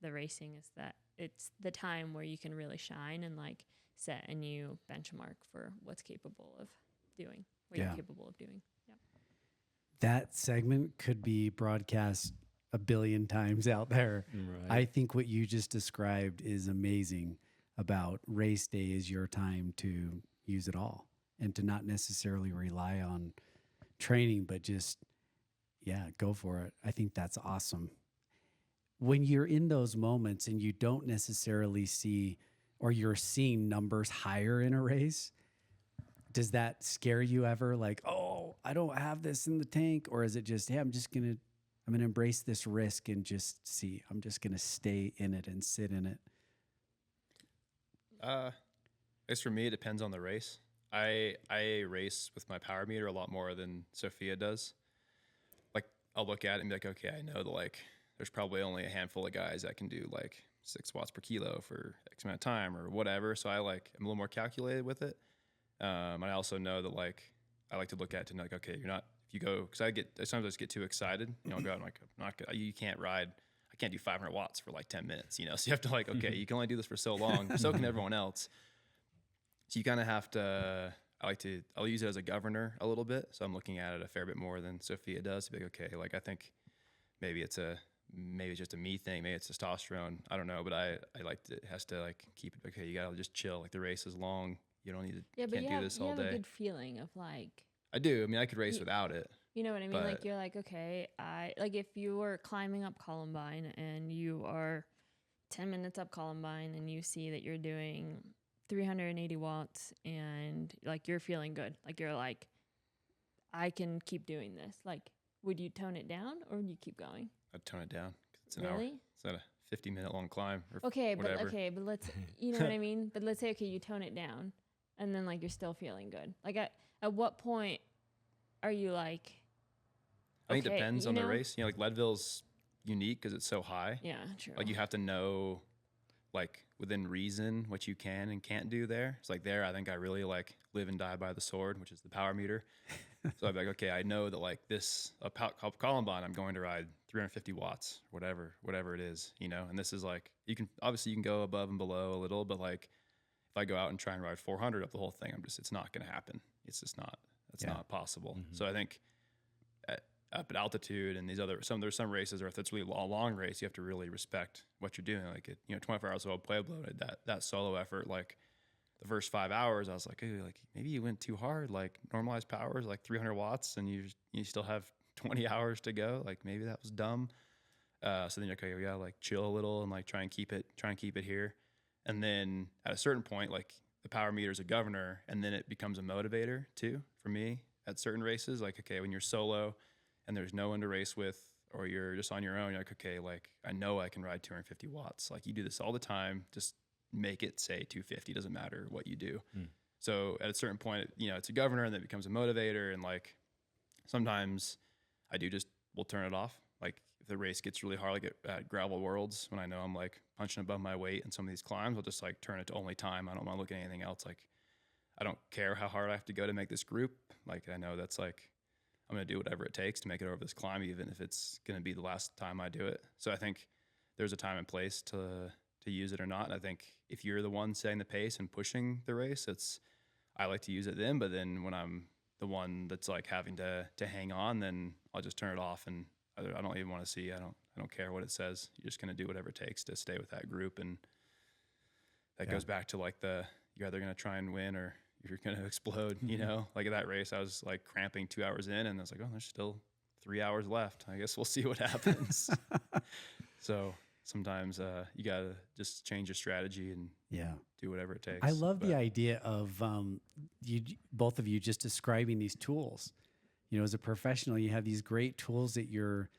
the racing is that it's the time where you can really shine and like set a new benchmark for what's capable of doing, what you're capable of doing. Yeah. That segment could be broadcast a billion times out there. Right. I think what you just described is amazing about race day is your time to use it all and to not necessarily rely on training, but just, go for it. I think that's awesome. When you're in those moments and you don't necessarily see, or you're seeing numbers higher in a race, does that scare you ever? Like, oh, I don't have this in the tank? Or is it just, hey, I'm going to embrace this risk and just see, I'm just going to stay in it and sit in it? As for me, it depends on the race. I race with my power meter a lot more than Sophia does. Like, I'll look at it and be like, okay, I know that like there's probably only a handful of guys that can do like 6 watts per kilo for X amount of time or whatever. So I'm a little more calculated with it. I also know that like I like to look at it to know like, okay, you're not, if you go, because sometimes I just get too excited. I'll go out and like, I'm not gonna, you can't ride. I can't do 500 watts for like 10 minutes. So you have to like, okay, you can only do this for so long. So can everyone else. So you kind of have to, I'll use it as a governor a little bit. So I'm looking at it a fair bit more than Sophia does to be like, okay, like I think maybe it's just a me thing. Maybe it's testosterone. I don't know, but I like to, it has to like keep it, okay, you gotta just chill. Like the race is long. You don't need to, can't do this all day. You have a good feeling of like. I do. I mean, I could race without it. You know what I mean? Like you're like, okay, like if you were climbing up Columbine and you are 10 minutes up Columbine and you see that you're doing 380 watts and like you're feeling good, like you're like, I can keep doing this. Like, would you tone it down or would you keep going? I'd tone it down. It's an really? hour. It's not a 50-minute long climb. Or okay, whatever. but let's, you know what I mean? But let's say, okay, you tone it down and then like you're still feeling good. Like at what point are you like, I think it depends on the race. Like Leadville's unique because it's so high. Yeah, true. Like you have to know, like within reason, what you can and can't do there. It's like there, I think I really like live and die by the sword, which is the power meter. So I'd be like, okay, I know that like this Columbine, I'm going to ride 350 watts, whatever it is, you know. And this is like, you can go above and below a little, but like if I go out and try and ride 400 up the whole thing, it's not going to happen. It's just not, not possible. So I think up at altitude and there's some races, or if it's really a long race, you have to really respect what you're doing. Like 24 hours of Pueblo, that solo effort, like the first 5 hours, I was like, hey, like maybe you went too hard. Like normalized power is like 300 watts, and you still have 20 hours to go. Like maybe that was dumb. So then you're like, okay, we gotta like chill a little and like try and keep it here. And then at a certain point, like the power meter is a governor, and then it becomes a motivator too for me at certain races. Like, okay, when you're solo and there's no one to race with, or you're just on your own, you're like, okay, like I know I can ride 250 watts. Like you do this all the time, just make it say 250, doesn't matter what you do. So at a certain point, it's a governor, and then it becomes a motivator. And like sometimes we'll turn it off. Like if the race gets really hard, like at gravel worlds, when I know I'm like punching above my weight in some of these climbs, I'll just like turn it to only time. I don't want to look at anything else. Like I don't care how hard I have to go to make this group. Like I know that's like, I'm going to do whatever it takes to make it over this climb, even if it's going to be the last time I do it. So I think there's a time and place to use it or not. And I think if you're the one setting the pace and pushing the race, I like to use it then. But then when I'm the one that's like having to hang on, then I'll just turn it off, and I don't even want to see. I don't care what it says. You're just going to do whatever it takes to stay with that group. And that goes back to like you're either going to try and win or you're going to explode, like at that race, I was like cramping 2 hours in, and I was like, oh, there's still 3 hours left. I guess we'll see what happens. So sometimes you got to just change your strategy and do whatever it takes. I love the idea of both of you just describing these tools. As a professional, you have these great tools at your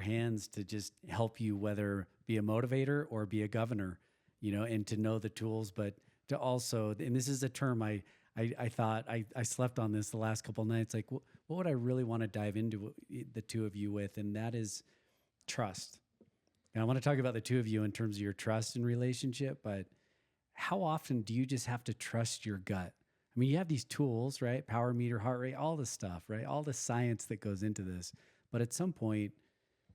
hands to just help you, whether be a motivator or be a governor, and to know the tools, but to also, and this is a term I thought I slept on this the last couple of nights. Like, what would I really want to dive into the two of you with? And that is trust. And I want to talk about the two of you in terms of your trust and relationship, but how often do you just have to trust your gut? I mean, you have these tools, right? Power meter, heart rate, all the stuff, right? All the science that goes into this. But at some point,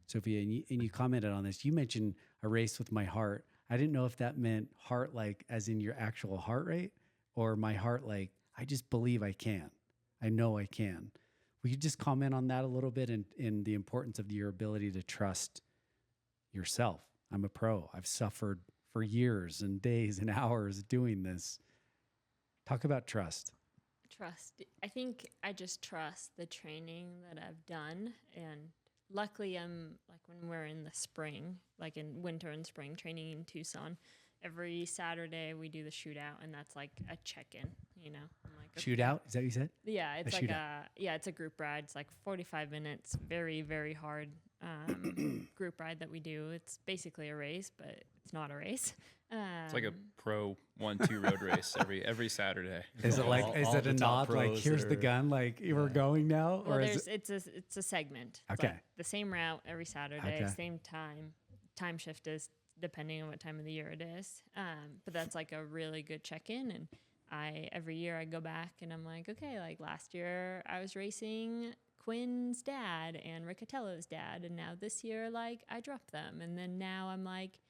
Sophia, and you commented on this, you mentioned a race with my heart. I didn't know if that meant heart like as in your actual heart rate, or my heart like, I just believe I can. I know I can. Will you just comment on that a little bit in the importance of your ability to trust yourself? I'm a pro. I've suffered for years and days and hours doing this. Talk about trust. Trust. I think I just trust the training that I've done, and luckily I'm like when we're in the spring, like in winter and spring training in Tucson, every Saturday we do the shootout, and that's like a check-in, I'm like, okay. Shootout? Is that what you said? Yeah, it's like shootout. it's a group ride. It's like 45 minutes, very, very hard group ride that we do. It's basically a race, but it's not a race. It's like a pro 1-2 road race every Saturday. Is it like, is it a nod? Like, here's the gun, like we're going now? Well, Or is it? it's a segment. It's Okay. like the same route every Saturday, Okay. same time. Time shift is depending on what time of the year it is. But that's like a really good check-in. And every year I go back and I'm like, okay, like last year I was racing Quinn's dad and Riccatello's dad. And now this year, like I dropped them. And then now I'm like,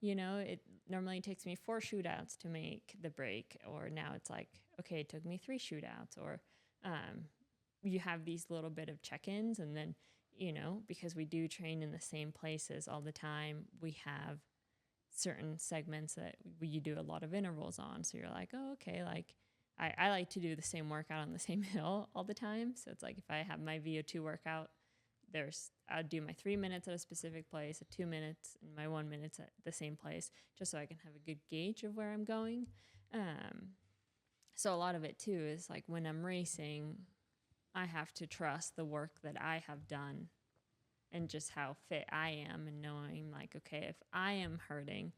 it normally takes me 4 shootouts to make the break, or now it's like, okay, it took me 3 shootouts, or you have these little bit of check-ins. And then, because we do train in the same places all the time, we have certain segments that you do a lot of intervals on. So you're like, oh, okay, like I like to do the same workout on the same hill all the time. So it's like if I have my VO2 workout, I'll do my 3 minutes at a specific place, 2 minutes, and my 1 minute at the same place, just so I can have a good gauge of where I'm going. So a lot of it too is like when I'm racing, I have to trust the work that I have done and just how fit I am, and knowing like, okay, if I am hurting,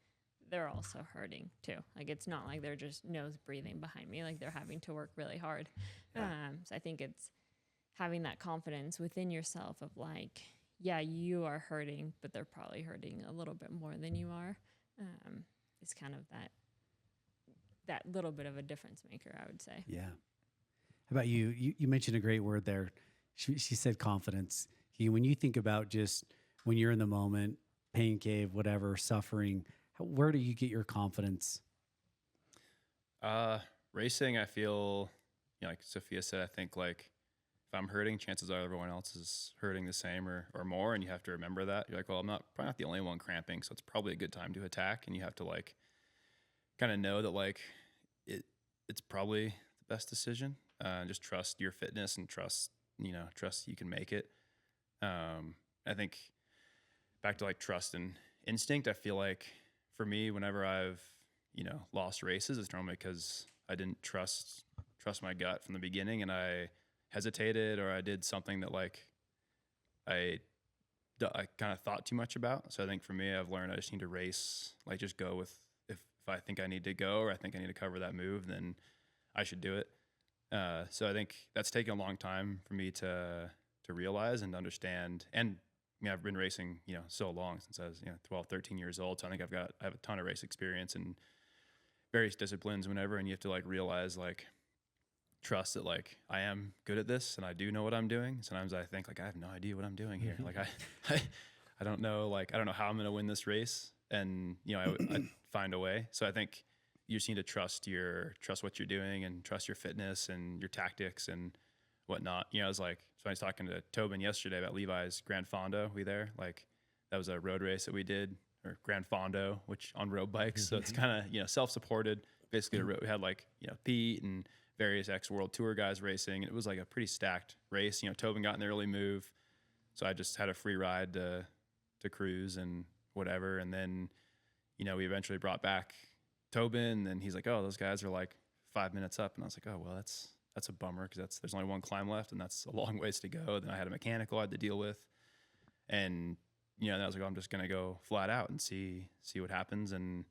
they're also hurting too. Like it's not like they're just nose breathing behind me, like they're having to work really hard. So I think it's having that confidence within yourself of like, yeah, you are hurting, but they're probably hurting a little bit more than you are. It's kind of that little bit of a difference maker, I would say. Yeah. about you? You mentioned a great word there. She said confidence. When you think about just when you're in the moment, pain cave, whatever, suffering, where do you get your confidence? Racing, I feel, like Sophia said, I think like if I'm hurting, chances are everyone else is hurting the same or more, and you have to remember that. You're like, well, probably not the only one cramping, so it's probably a good time to attack, and you have to like kind of know that like it's probably the best decision. Just trust your fitness and trust you can make it. I think back to like trust and instinct. I feel like for me, whenever I've lost races, it's normally because I didn't trust my gut from the beginning, and I hesitated or I did something that like I kind of thought too much about. So I think for me, I've learned I just need to race, like just go with if I think I need to go or I think I need to cover that move, then I should do it. So I think that's taken a long time for me to realize and understand. And I've been racing, so long since I was 12, 13 years old. So I think I have a ton of race experience in various disciplines whenever, and you have to like realize like trust that like I am good at this and I do know what I'm doing. Sometimes I think like I have no idea what I'm doing here. Like I don't know, like I don't know how I'm going to win this race, and I find a way. So I think you just need to trust what you're doing and trust your fitness and your tactics and whatnot. I was like, so I was talking to Tobin yesterday about Levi's Grand Fondo. Like that was a road race that we did, or Grand Fondo, which on road bikes. So it's kind of, self-supported. Basically we had like, Pete and various ex-World Tour guys racing. And it was like a pretty stacked race. Tobin got in the early move. So I just had a free ride to cruise and whatever. And then, we eventually brought back Tobin, and he's like, oh, those guys are like 5 minutes up. And I was like, oh, well, that's a bummer because there's only one climb left and that's a long ways to go. Then I had a mechanical I had to deal with. And, then I was like, oh, I'm just going to go flat out and see what happens. And,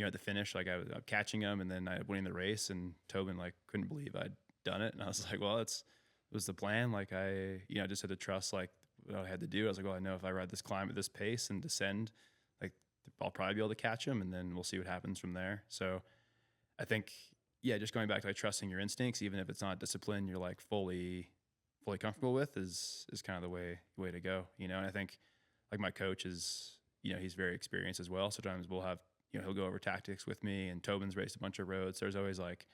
at the finish, like I was catching him, and then I winning the race, and Tobin like couldn't believe I'd done it. And I was like, well, it was the plan. Like I just had to trust like what I had to do. I was like, well, I know if I ride this climb at this pace and descend, like I'll probably be able to catch him, and then we'll see what happens from there. So I think, just going back to like trusting your instincts, even if it's not discipline, you're like fully comfortable with is kind of the way to go, And I think like my coach is, he's very experienced as well. Sometimes we'll have, he'll go over tactics with me, and Tobin's raced a bunch of roads. There's always like,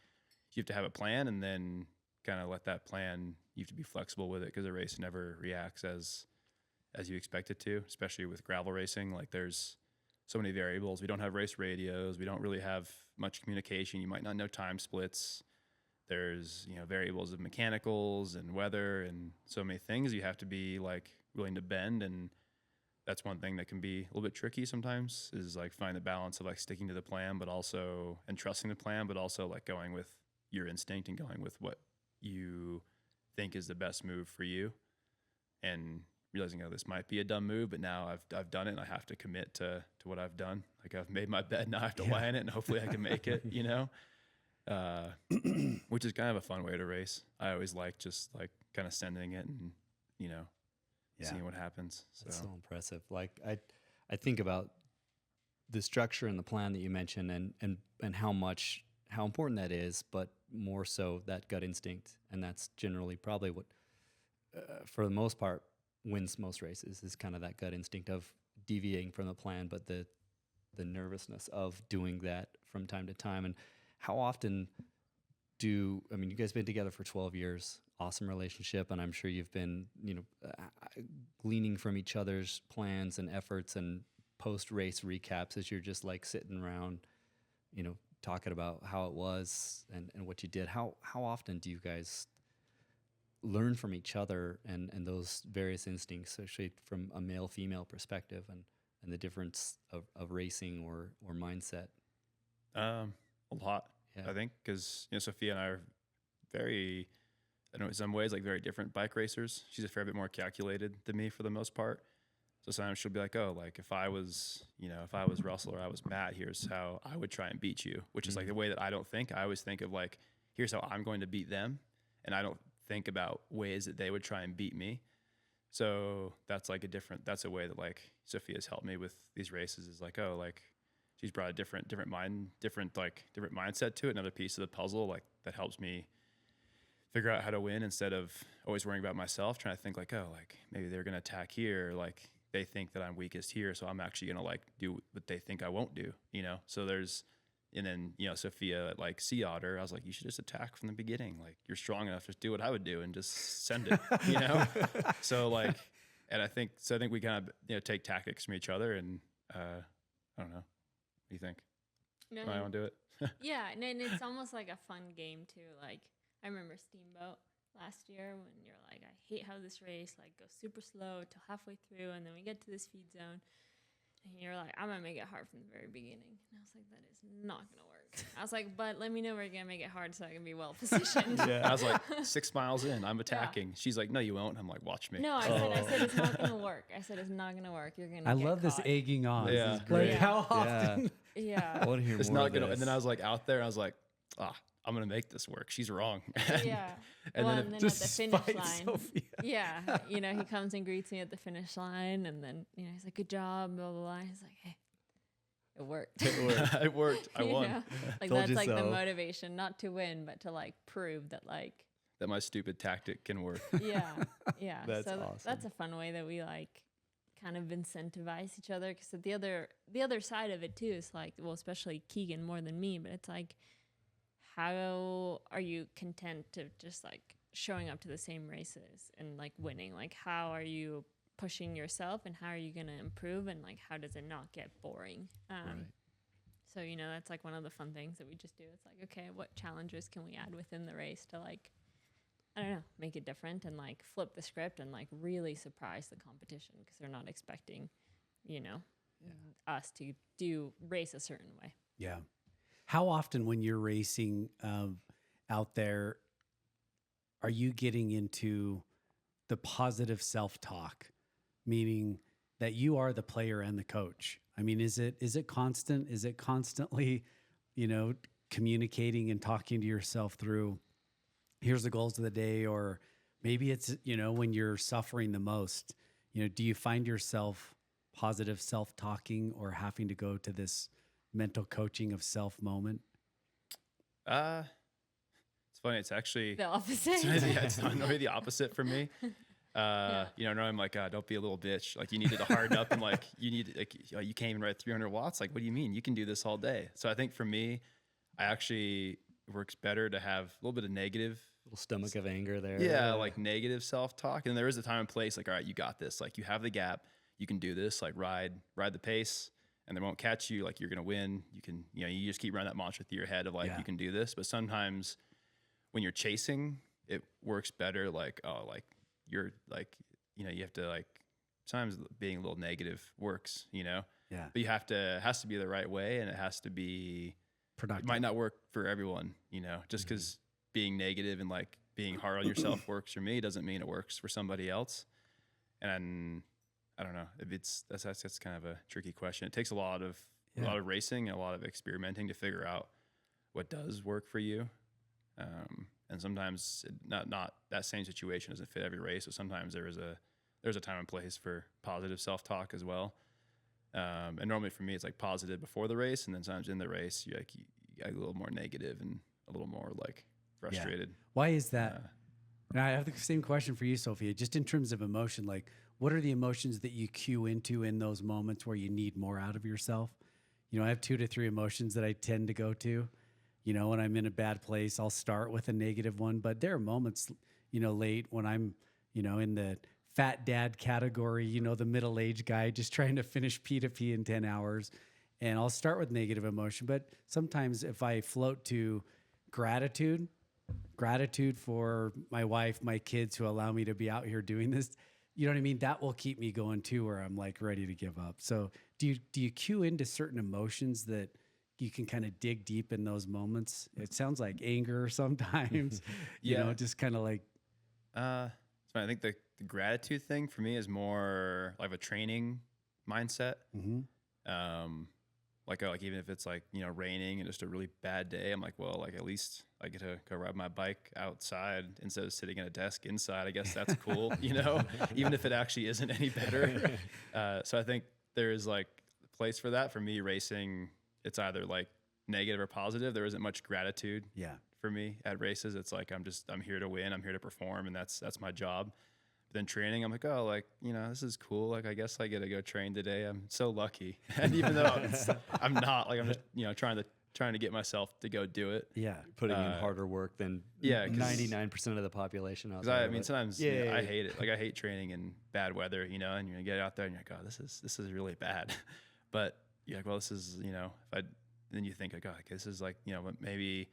you have to have a plan and then kind of let that plan, you have to be flexible with it because the race never reacts as you expect it to, especially with gravel racing. Like there's so many variables. We don't have race radios. We don't really have much communication. You might not know time splits. There's, variables of mechanicals and weather and so many things you have to be like willing to bend. And that's one thing that can be a little bit tricky sometimes, is like find the balance of like sticking to the plan, but also, and trusting the plan, but also like going with your instinct and going with what you think is the best move for you, and realizing, this might be a dumb move, but now I've done it and I have to commit to what I've done. Like I've made my bed, now I have to lie in it, and hopefully I can make it, which is kind of a fun way to race. I always like just like kind of sending it and, seeing what happens. So. That's so impressive. Like I think about the structure and the plan that you mentioned, and how important that is, but more so that gut instinct. And that's generally probably what, for the most part, wins most races, is kind of that gut instinct of deviating from the plan, but the nervousness of doing that from time to time. And how often you guys have been together for 12 years, awesome relationship, and I'm sure you've been, gleaning from each other's plans and efforts and post-race recaps as you're just like sitting around, talking about how it was and what you did. How often do you guys learn from each other and those various instincts, especially from a male-female perspective, and the difference of racing or mindset? A lot, Yeah. I think, because Sophia and I are very, I don't know, in some ways like very different bike racers. She's a fair bit more calculated than me for the most part. So sometimes she'll be like, oh, like if I was Russell or I was Matt, here's how I would try and beat you, which is like the way that I don't think. I always think of like, here's how I'm going to beat them, and I don't think about ways that they would try and beat me. So that's like that's a way that like Sophia's helped me with these races, is like, oh, like she's brought a different mindset to it, another piece of the puzzle like that helps me figure out how to win instead of always worrying about myself, trying to think like, oh, like maybe they're going to attack here. Like they think that I'm weakest here. So I'm actually going to like do what they think I won't do, you know? So and then, you know, Sophia at like Sea Otter, I was like, you should just attack from the beginning. Like you're strong enough, just do what I would do and just send it, you know? So like, and I think we kind of, you know, take tactics from each other and, I don't know. What do you think? No, I want to do it. yeah, and it's almost like a fun game too. Like I remember Steamboat last year when you're like, I hate how this race like goes super slow till halfway through, and then we get to this feed zone, and you're like, I'm gonna make it hard from the very beginning. And I was like, that is not gonna work. I was like, but let me know where you're gonna make it hard so I can be well positioned. I was like 6 miles in, I'm attacking. She's like, no, you won't. I'm like, watch me. No, I said it's not gonna work. I said it's not gonna work. You're gonna. I get love this caught. egging on. Yeah. This is Great. like Yeah. how often? Yeah. I want to hear It's more not of gonna. this. And then I was like out there, and I was like, I'm gonna make this work. She's wrong. Yeah. And well, then and then Just at the finish spite line. Sophia. Yeah. You know, he comes and greets me at the finish line, and then, you know, he's like, good job, blah, blah, blah. He's like, hey, it worked. it worked. I You won. know? Like, Told that's you like the so. motivation, not to win, but to like prove that, like, That my stupid tactic can work. yeah. Yeah. That's so awesome. that's a fun way that we like kind of incentivize each other. Because the other side of it too is like, well, especially Keegan more than me, but it's like, how are you content to just like showing up to the same races and like winning? Like, how are you pushing yourself, and how are you going to improve, and like, how does it not get boring? So, you know, that's like one of the fun things that we just do. It's like, okay, what challenges can we add within the race to like, I don't know, make it different and like flip the script and like really surprise the competition, because they're not expecting, you know, us to race a certain way. Yeah. How often when you're racing out there, are you getting into the positive self-talk, meaning that you are the player and the coach? I mean, is it constant? Is it constantly, you know, communicating and talking to yourself through, here's the goals of the day? Or maybe it's, you know, when you're suffering the most, you know, do you find yourself positive self-talking or having to go to this mental coaching of self moment? It's funny. It's actually The opposite. it's not normally the opposite for me. You know, now I'm like, don't be a little bitch. Like you needed to harden up, and like you need, like you can't even ride 300 watts. Like, what do you mean? You can do this all day. So I think for me, it works better to have a little bit of negative. Little stomach of anger there. Yeah, like negative self-talk. And there is a time and place, like, all right, you got this. Like you have the gap. You can do this. Like ride the pace, and they won't catch you. Like you're gonna win. You can, you know, you just keep running that mantra through your head of like, you can do this. But sometimes when you're chasing, it works better. Like, oh, like you're like, you know, you have to like, sometimes being a little negative works, you know? Yeah. But it has to be the right way, and it has to be Productive. It might not work for everyone, you know, just because being negative and like being hard on yourself works for me doesn't mean it works for somebody else. And I don't know. That's kind of a tricky question. It takes a lot of racing and a lot of experimenting to figure out what does work for you. And sometimes not that same situation doesn't fit every race. So sometimes there's a time and place for positive self-talk as well. And normally for me, it's like positive before the race, and then sometimes in the race, you get a little more negative and a little more like frustrated. Yeah. Why is that? And I have the same question for you, Sophia, just in terms of emotion. Like, what are the emotions that you cue into in those moments where you need more out of yourself? You know, I have 2 to 3 emotions that I tend to go to. You know, when I'm in a bad place, I'll start with a negative one, but there are moments, you know, late when I'm, you know, in the fat dad category, you know, the middle-aged guy just trying to finish P2P in 10 hours. And I'll start with negative emotion. But sometimes if I float to gratitude for my wife, my kids who allow me to be out here doing this, you know what I mean? That will keep me going too, where I'm like ready to give up. So do you cue into certain emotions that you can kind of dig deep in those moments? It sounds like anger sometimes, you know, just kind of like. So I think the gratitude thing for me is more like a training mindset. Like even if it's like, you know, raining and just a really bad day, I'm like, well, like at least I get to go ride my bike outside instead of sitting at a desk inside. I guess that's cool, you know, even if it actually isn't any better. So I think there is like a place for that. For me, racing, it's either like negative or positive. There isn't much gratitude for me at races. It's like I'm here to win, I'm here to perform, and that's my job. But then training, I'm like, oh, like, you know, this is cool. Like, I guess I get to go train today. I'm so lucky. And even though I'm not, like, I'm just, you know, trying to get myself to go do it. Yeah. Putting in harder work than 99% of the population out Because there. I mean, sometimes yeah, you know, yeah, I hate it. Like, I hate training in bad weather, you know, and you get out there and you're like, oh, this is really bad. But you're like, well, this is, you know, then you think like, oh, okay, this is like, you know, maybe,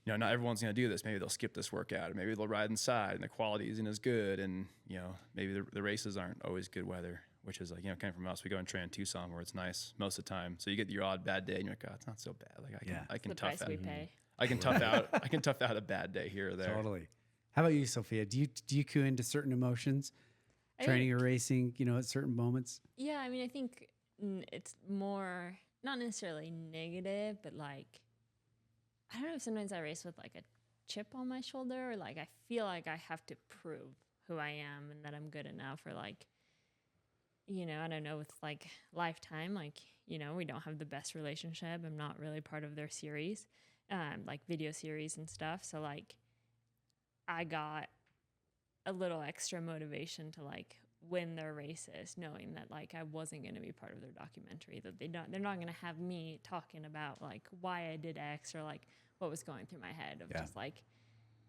you know, not everyone's going to do this. Maybe they'll skip this workout, or maybe they'll ride inside and the quality isn't as good. And, you know, maybe the races aren't always good weather, which is like, you know, coming from us, we go and train in Tucson where it's nice most of the time. So you get your odd bad day and you're like, oh, it's not so bad. Like I can the tough price out. we pay. I can tough out. I can tough out a bad day here or there. Totally. How about you, Sophia? Do you cue into certain emotions, training or racing, you know, at certain moments? Yeah, I mean, I think it's more not necessarily negative, but like, I don't know if sometimes I race with like a chip on my shoulder, or like I feel like I have to prove who I am and that I'm good enough, or like, you know, I don't know, with like Lifetime, like, you know, we don't have the best relationship. I'm not really part of their series, like video series and stuff. So like, I got a little extra motivation to like win their races, knowing that like I wasn't going to be part of their documentary, that they're not going to have me talking about like why I did X, or like what was going through my head of just like,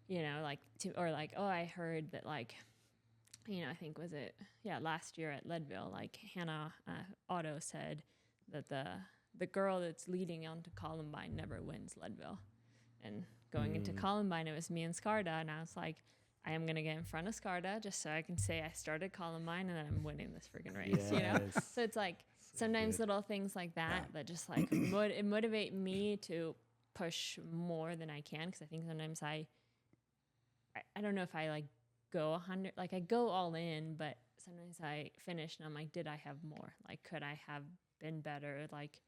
you know, like or like, oh, I heard that like, you know, I think last year at Leadville, like Hannah Otto said that the girl that's leading on to Columbine never wins Leadville. And going into Columbine, it was me and Scarda, and I was like, I am going to get in front of Scarda just so I can say I started Columbine and that I'm winning this freaking race, you know? So it's like sometimes little things like that that just like motivate me to push more than I can, because I think sometimes I don't know if I like go 100, like I go all in, but sometimes I finish and I'm like, did I have more? Like, could I have been better? Like,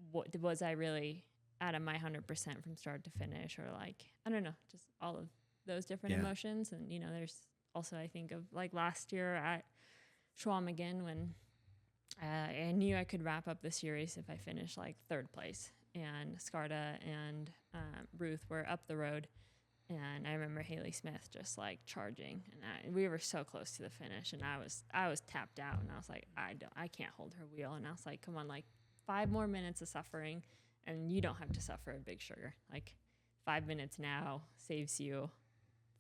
what was I really out of my 100% from start to finish? Or like, I don't know, just all of those different emotions. And, you know, there's also, I think of like last year at Schwamigan when I knew I could wrap up the series if I finished like third place, and Scarda and Ruth were up the road. And I remember Haley Smith just like charging, and we were so close to the finish, and I was tapped out, and I was like, I can't hold her wheel. And I was like, come on, like 5 more minutes of suffering, and you don't have to suffer a big sugar. Like 5 minutes now saves you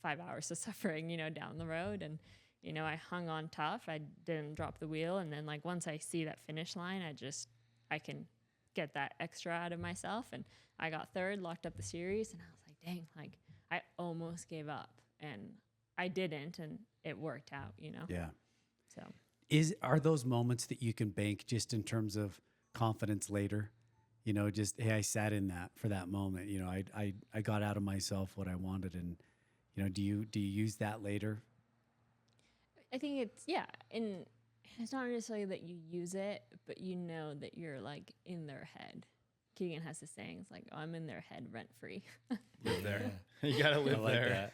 5 hours of suffering, you know, down the road. And, you know, I hung on tough. I didn't drop the wheel. And then like, once I see that finish line, I can get that extra out of myself. And I got third, locked up the series. And I was like, dang, like I almost gave up, and I didn't. And it worked out, you know? Yeah. So Are those moments that you can bank just in terms of confidence later? You know, just, hey, I sat in that for that moment. You know, I got out of myself what I wanted. And, you know, do you use that later? I think and it's not necessarily that you use it, but you know that you're like in their head. Keegan has this saying, it's like, oh, I'm in their head rent free. Live there. You got to live like there.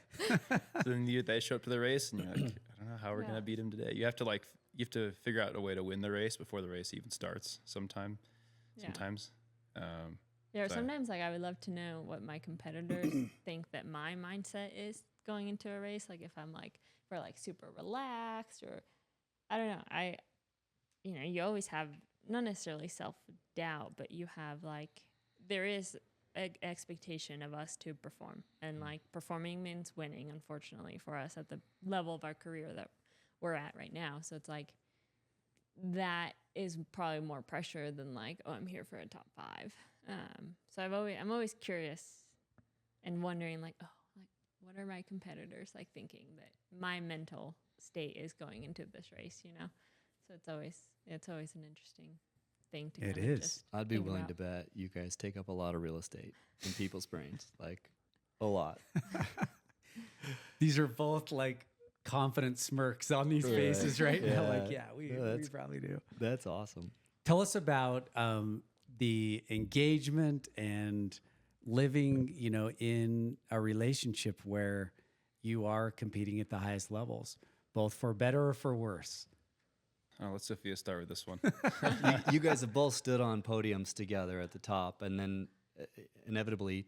So then they show up to the race and you're like, I don't know how we're going to beat him today. You have to figure out a way to win the race before the race even starts sometimes. Sometimes like I would love to know what my competitors think that my mindset is going into a race. Like if I'm like, if we're like super relaxed, or I don't know. You know, you always have not necessarily self-doubt, but you have like, there is an expectation of us to perform, and like performing means winning, unfortunately for us at the level of our career that we're at right now. So it's like, that is probably more pressure than like, oh, I'm here for a top 5. So I'm always curious and wondering like, oh, like what are my competitors like thinking that my mental state is going into this race, you know? So it's always an interesting thing to. It kind of is. just I'd be think willing about. to bet you guys take up a lot of real estate in people's brains, like a lot. These are both like confident smirks on these Right. faces right now. Yeah. Like, yeah, we that's- probably do. That's awesome. Tell us about the engagement and living, you know, in a relationship where you are competing at the highest levels, both for better or for worse. Oh, let Sophia start with this one. You guys have both stood on podiums together at the top, and then inevitably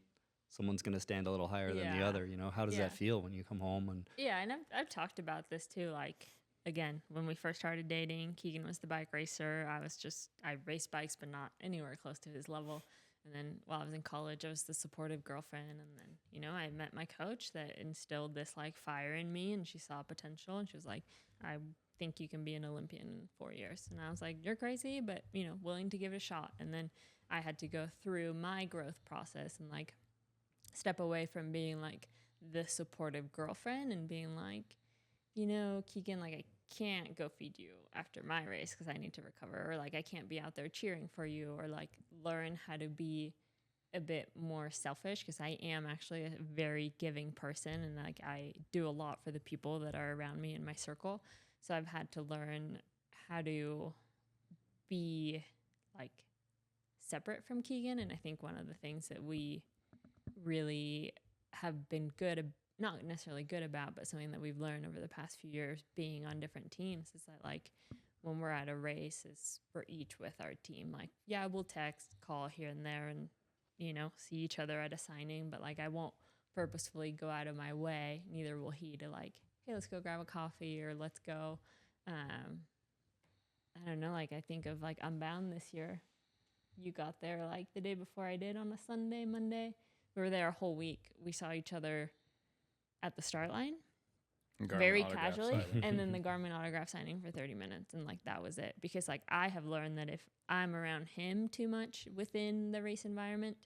someone's going to stand a little higher than the Yeah. other. You know, how does Yeah. that feel when you come home and Yeah, and I've talked about this too. Like, again, when we first started dating, Keegan was the bike racer. I raced bikes, but not anywhere close to his level. And then while I was in college, I was the supportive girlfriend. And then, you know, I met my coach that instilled this like fire in me, and she saw potential, and she was like, I think you can be an Olympian in 4 years. And I was like, you're crazy, but, you know, willing to give it a shot. And then I had to go through my growth process and like step away from being like the supportive girlfriend and being like, you know, Keegan, like I can't go feed you after my race because I need to recover, or like I can't be out there cheering for you, or like learn how to be a bit more selfish because I am actually a very giving person, and like I do a lot for the people that are around me in my circle. So I've had to learn how to be like separate from Keegan. And I think one of the things that we really have been not necessarily good about, but something that we've learned over the past few years being on different teams is that like when we're at a race is we're each with our team. Like, yeah, we'll text, call here and there and, you know, see each other at a signing, but like I won't purposefully go out of my way, neither will he, to like, hey, let's go grab a coffee or let's go. I don't know, like I think of like Unbound this year. You got there like the day before I did on a Sunday, Monday. We were there a whole week. We saw each other at the start line Garmin very autograph casually, signing. and then the Garmin autograph signing for 30 minutes. And like that was it. Because like I have learned that if I'm around him too much within the race environment,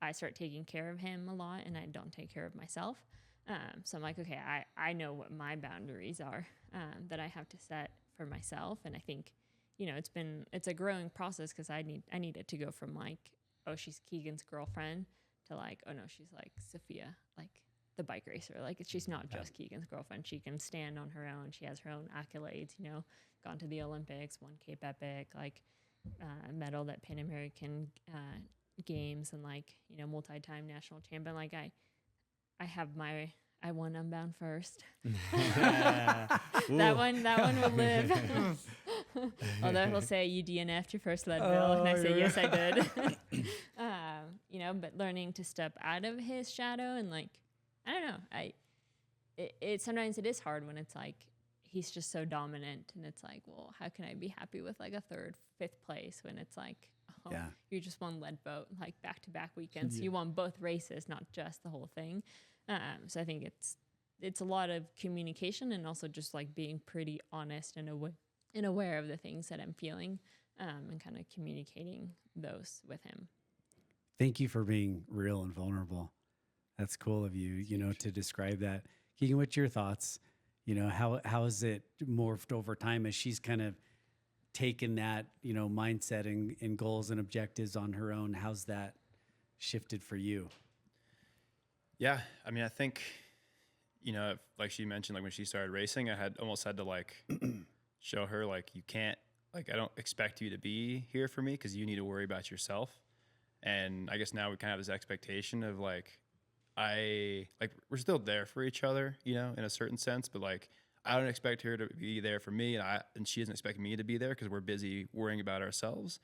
I start taking care of him a lot and I don't take care of myself. So I'm like, okay, I know what my boundaries are that I have to set for myself. And I think, you know, it's a growing process because I needed to go from like, oh, she's Keegan's girlfriend to like, oh no, she's like Sofia, like the bike racer. Like she's not just Keegan's girlfriend. She can stand on her own. She has her own accolades, you know, gone to the Olympics, won Cape Epic, like medaled at Pan American games and like, you know, multi-time national champion. Like I won Unbound first. That one will live. Although he'll say you DNF'd your first Leadville, and I say yes, I did. You know, but learning to step out of his shadow and like, I don't know. It sometimes it is hard when it's like he's just so dominant, and it's like, well, how can I be happy with like a third, fifth place when it's like, oh, you just won lead vote like back-to-back weekends. You won both races, not just the whole thing. So I think it's a lot of communication and also just like being pretty honest and aware of the things that I'm feeling, and kind of communicating those with him. Thank you for being real and vulnerable. That's cool of you, you know, to describe that. Keegan, what's your thoughts? You know, how has it morphed over time as she's kind of taken that, you know, mindset and goals and objectives on her own? How's that shifted for you? Yeah, I mean, I think, you know, like she mentioned, like when she started racing, I almost had to like show her like, you can't, like, I don't expect you to be here for me because you need to worry about yourself. And I guess now we kind of have this expectation of like, we're still there for each other, you know, in a certain sense, but like, I don't expect her to be there for me, and she doesn't expect me to be there because we're busy worrying about ourselves.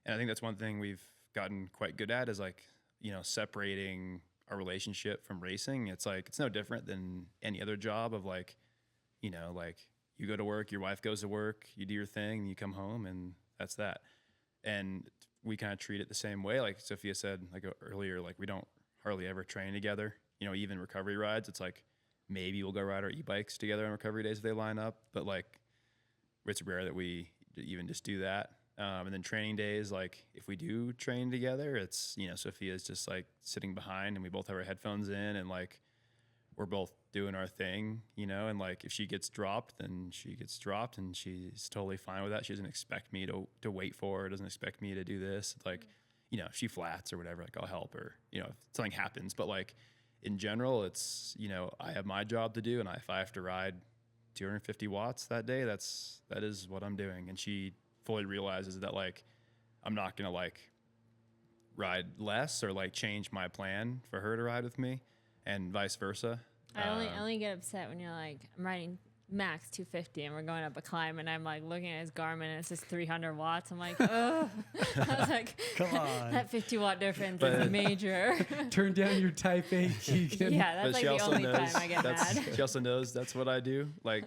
And I think that's one thing we've gotten quite good at is like, you know, separating our relationship from racing. It's like, it's no different than any other job of like, you know, like you go to work, your wife goes to work, you do your thing, and you come home, and that's that. And we kind of treat it the same way. Like Sofia said like earlier, like we don't hardly ever train together, you know, even recovery rides. It's like, maybe we'll go ride our e-bikes together on recovery days if they line up, but like it's rare that we even just do that. And then training days, like if we do train together, it's, you know, Sophia's just like sitting behind and we both have our headphones in and like we're both doing our thing, you know, and like if she gets dropped, then she gets dropped and she's totally fine with that. She doesn't expect me to wait for her, doesn't expect me to do this. It's like, you know, if she flats or whatever, like I'll help her, you know, if something happens. But like in general, it's, you know, I have my job to do, and if I have to ride 250 watts that day, that is what I'm doing. And she fully realizes that like I'm not gonna like ride less or like change my plan for her to ride with me, and vice versa. I only get upset when you're like, I'm riding max 250 and we're going up a climb and I'm like looking at his Garmin and it says 300 watts. I'm like, oh, I was like, Come on. that 50 watt difference is major. Turn down your Type A, Keegan. Yeah, that's like the only time I get mad. She also knows that's what I do. Like,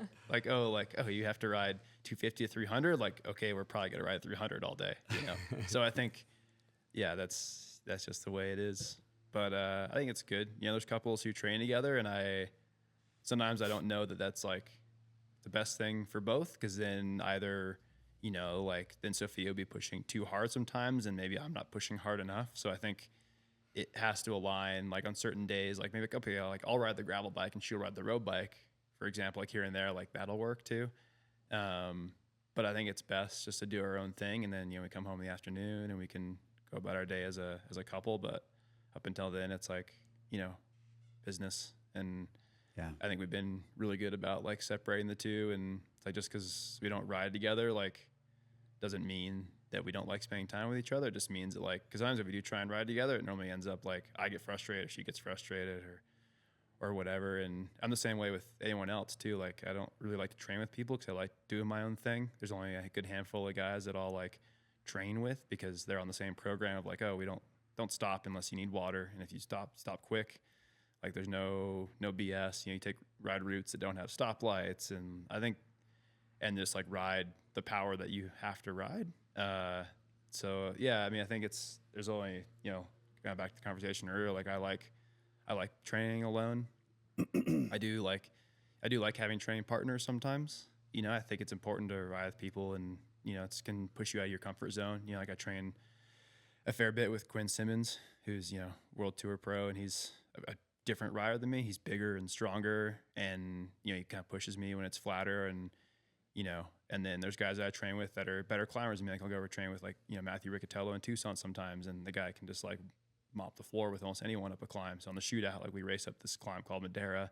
oh, you have to ride 250 to 300. Like, okay, we're probably gonna ride 300 all day. You know. So I think, yeah, that's just the way it is. But I think it's good. You know, there's couples who train together, and sometimes I don't know that that's like the best thing for both, because then either, you know, like then Sophia will be pushing too hard sometimes, and maybe I'm not pushing hard enough. So I think it has to align, like on certain days, like maybe like, okay, like I'll ride the gravel bike and she'll ride the road bike, for example, like here and there, like that'll work too. But I think it's best just to do our own thing, and then, you know, we come home in the afternoon and we can go about our day as a couple. But up until then, it's like, you know, business. And Yeah. I think we've been really good about like separating the two, and like just because we don't ride together, like doesn't mean that we don't like spending time with each other. It just means that like, because sometimes if we do try and ride together, it normally ends up like I get frustrated, or she gets frustrated, or whatever. And I'm the same way with anyone else too. Like I don't really like to train with people because I like doing my own thing. There's only a good handful of guys that I'll like train with because they're on the same program of like, oh, we don't stop unless you need water, and if you stop quick. Like there's no BS. You know, you take ride routes that don't have stoplights, and I think, and just like ride the power that you have to ride. So yeah, I mean, I think there's only, you know, going back to the conversation earlier, like I like training alone. I do like having training partners sometimes. You know, I think it's important to ride with people, and you know, it can push you out of your comfort zone. You know, like I train a fair bit with Quinn Simmons, who's, you know, World Tour pro, and he's a different rider than me. He's bigger and stronger, and you know, he kind of pushes me when it's flatter, and you know, and then there's guys that I train with that are better climbers than me. Like I'll go over train with like, you know, Matthew Riccatello in Tucson sometimes, and the guy can just like mop the floor with almost anyone up a climb. So on the shootout, like we race up this climb called Madera,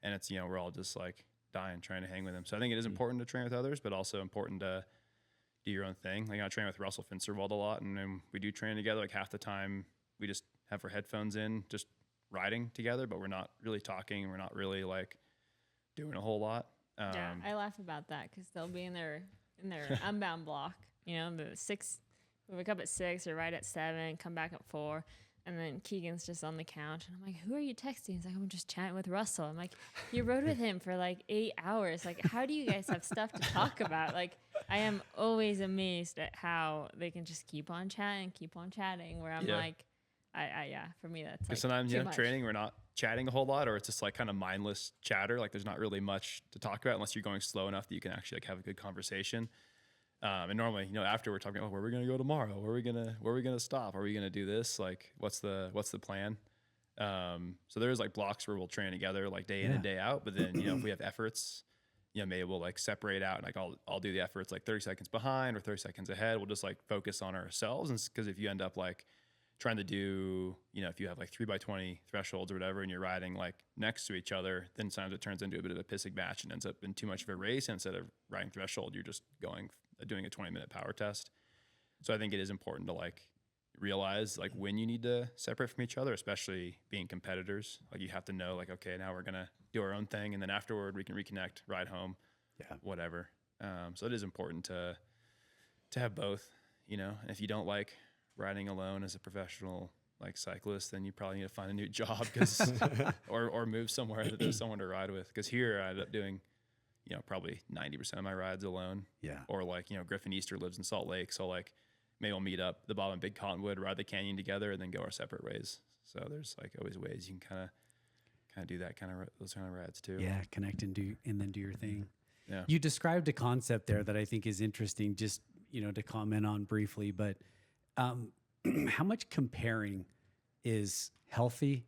and it's, you know, we're all just like dying trying to hang with him. So I think it is important to train with others, but also important to do your own thing. Like I train with Russell Finsterwald a lot, and then we do train together. Like half the time we just have our headphones in, just riding together, but we're not really talking. We're not really like doing a whole lot. Yeah, I laugh about that because they'll be in their unbound block. You know, we wake up at 6 or ride at 7, come back at 4, and then Keegan's just on the couch, and I'm like, "Who are you texting?" He's like, "I'm just chatting with Russell." I'm like, "You rode with him for like 8 hours. Like, how do you guys have stuff to talk about?" Like, I am always amazed at how they can just keep on chatting. Where I'm like, for me that's like sometimes, too you know, much. training, we're not chatting a whole lot, or it's just like kind of mindless chatter. Like there's not really much to talk about unless you're going slow enough that you can actually like have a good conversation. And normally, you know, after we're talking, oh, where are we going to go tomorrow? Where are we going to stop? Are we going to do this? Like, what's the plan? So there's like blocks where we'll train together like day in and day out. But then, you know, if we have efforts, you know, maybe we'll like separate out, and like I'll do the efforts like 30 seconds behind or 30 seconds ahead. We'll just like focus on ourselves. And because if you end up like trying to do, you know, if you have like 3x20 thresholds or whatever, and you're riding like next to each other, then sometimes it turns into a bit of a pissing match and ends up in too much of a race. And instead of riding threshold, you're just doing a 20-minute power test. So I think it is important to like realize like when you need to separate from each other, especially being competitors. Like you have to know like, okay, now we're going to do our own thing, and then afterward we can reconnect, ride home, whatever. So it is important to have both, you know. And if you don't like riding alone as a professional like cyclist, then you probably need to find a new job, or move somewhere that there's someone to ride with. Because here I ended up doing, you know, probably 90% of my rides alone. Yeah. Or like, you know, Griffin Easter lives in Salt Lake, so like maybe we'll meet up the bottom of Big Cottonwood, ride the canyon together, and then go our separate ways. So there's like always ways you can kind of do that those kind of rides too. Yeah, connect and then do your thing. Yeah. You described a concept there that I think is interesting, just, you know, to comment on briefly, but how much comparing is healthy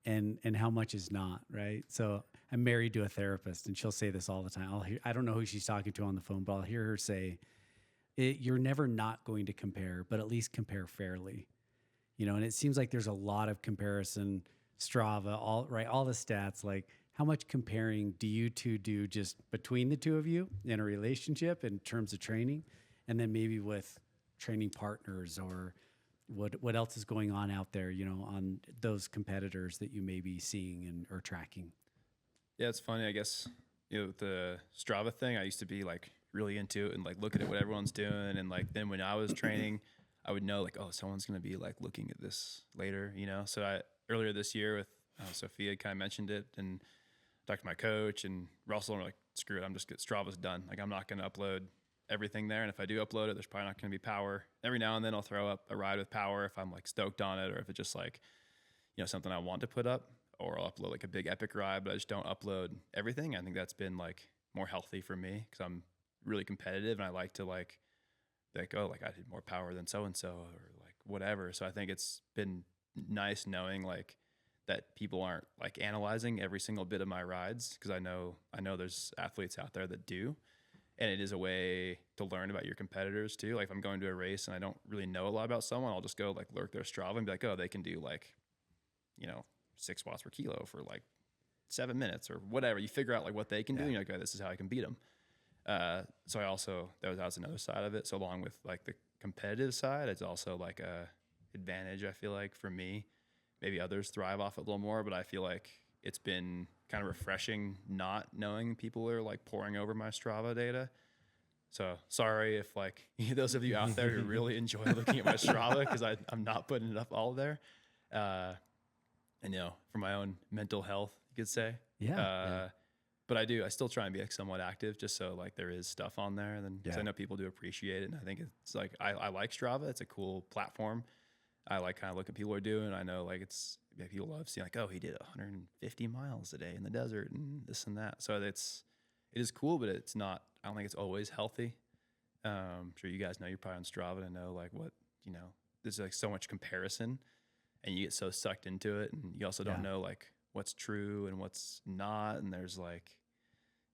and how much is not, right? So I'm married to a therapist, and she'll say this all the time. I don't know who she's talking to on the phone, but I'll hear her say, you're never not going to compare, but at least compare fairly. You know, and it seems like there's a lot of comparison, Strava, all the stats. Like, how much comparing do you two do just between the two of you in a relationship in terms of training, and then maybe with training partners, or what else is going on out there, you know, on those competitors that you may be seeing or tracking? Yeah, it's funny. I guess with the Strava thing, I used to be like really into it and like looking at what everyone's doing. And like, then when I was training, I would know like, oh, someone's going to be like looking at this later, So earlier this year with Sophia kind of mentioned it, and talked to my coach and Russell, and we're like, screw it, I'm just get Strava's done. Like, I'm not going to upload everything there. And if I do upload it, there's probably not going to be power. Every now and then I'll throw up a ride with power if I'm like stoked on it, or if it's just like, something I want to put up, or I'll upload like a big epic ride, but I just don't upload everything. I think that's been like more healthy for me, because I'm really competitive and I like to like, oh, like I did more power than so-and-so, or like whatever. So I think it's been nice knowing like that people aren't like analyzing every single bit of my rides, because I know there's athletes out there that do. And it is a way to learn about your competitors too. Like if I'm going to a race and I don't really know a lot about someone, I'll just go like lurk their Strava and be like, oh, they can do like, 6 watts per kilo for like 7 minutes or whatever. You figure out like what they can do, and you're like, oh, this is how I can beat them. So I also, that was another side of it. So along with like the competitive side, it's also like a advantage, I feel like, for me. Maybe others thrive off it a little more, but I feel like it's been kind of refreshing not knowing people are like pouring over my Strava data. So sorry if like those of you out there who really enjoy looking at my Strava, because I'm not putting it up all there. And for my own mental health, you could say. Yeah. But I still try and be like somewhat active, just so like there is stuff on there. And then 'cause I know people do appreciate it. And I think it's like, I like Strava. It's a cool platform. I like kind of look at people are doing. I know like people love seeing like, oh, he did 150 miles a day in the desert and this and that. So it is cool, but it's not, I don't think it's always healthy. I'm sure you guys know, you're probably on Strava to know like what, there's like so much comparison, and you get so sucked into it, and you also don't know like what's true and what's not. And there's like,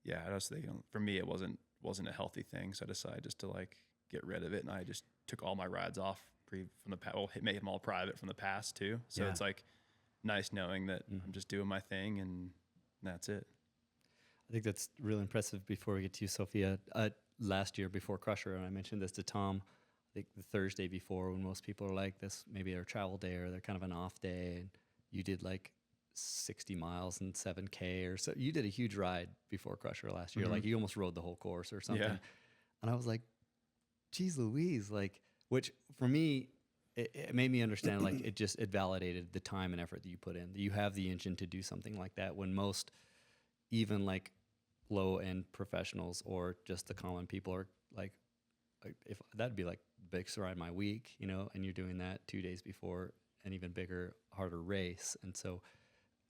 I was thinking, for me, it wasn't a healthy thing. So I decided just to like get rid of it. And I just took all my rides off from the past. Well, made them all private from the past too. So it's like nice knowing that I'm just doing my thing, and that's it. I think that's really impressive. Before we get to you, Sophia, last year before Crusher, and I mentioned this to Tom, I think the Thursday before, when most people are like this, maybe their travel day or they're kind of an off day, and you did like 60 miles and 7K or so. You did a huge ride before Crusher last year. Like you almost rode the whole course or something. Yeah. And I was like, geez Louise, like, which for me, it made me understand, like it validated the time and effort that you put in, that you have the engine to do something like that, when most, even like low end professionals or just the common people, are like if that'd be like the biggest ride of my week, and you're doing that 2 days before an even bigger, harder race. And so,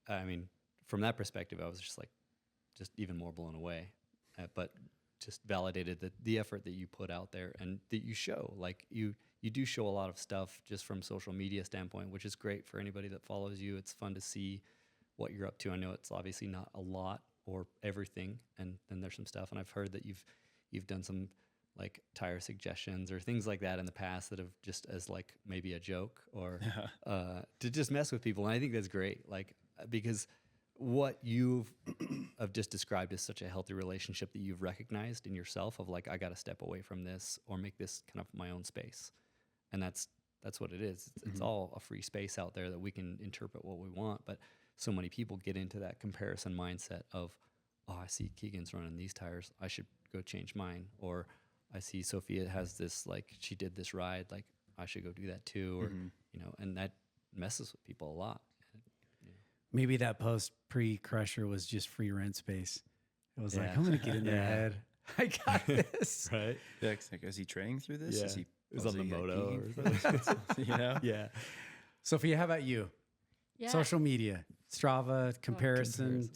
I mean, from that perspective, I was just even more blown away, but just validated that the effort that you put out there, and that you show, like you do show a lot of stuff just from social media standpoint, which is great for anybody that follows you. It's fun to see what you're up to. I know it's obviously not a lot or everything, and then there's some stuff, and I've heard that you've done some like tire suggestions or things like that in the past that have just as like maybe a joke or to just mess with people. And I think that's great, like, because what you've have just described is such a healthy relationship that you've recognized in yourself of like, I got to step away from this or make this kind of my own space. And that's what it is. It's all a free space out there that we can interpret what we want. But so many people get into that comparison mindset of, oh, I see Keegan's running these tires, I should go change mine. Or I see Sophia has this, like, she did this ride, like, I should go do that too. Or, and that messes with people a lot. Maybe that post pre-Crusher was just free rent space. It was like, I'm going to get in their head. I got this. Right? Yeah, like, is he training through this? Yeah. Is he, It was on the moto or something? Yeah. Sophia, how about you? Yeah. Social media, Strava, comparison,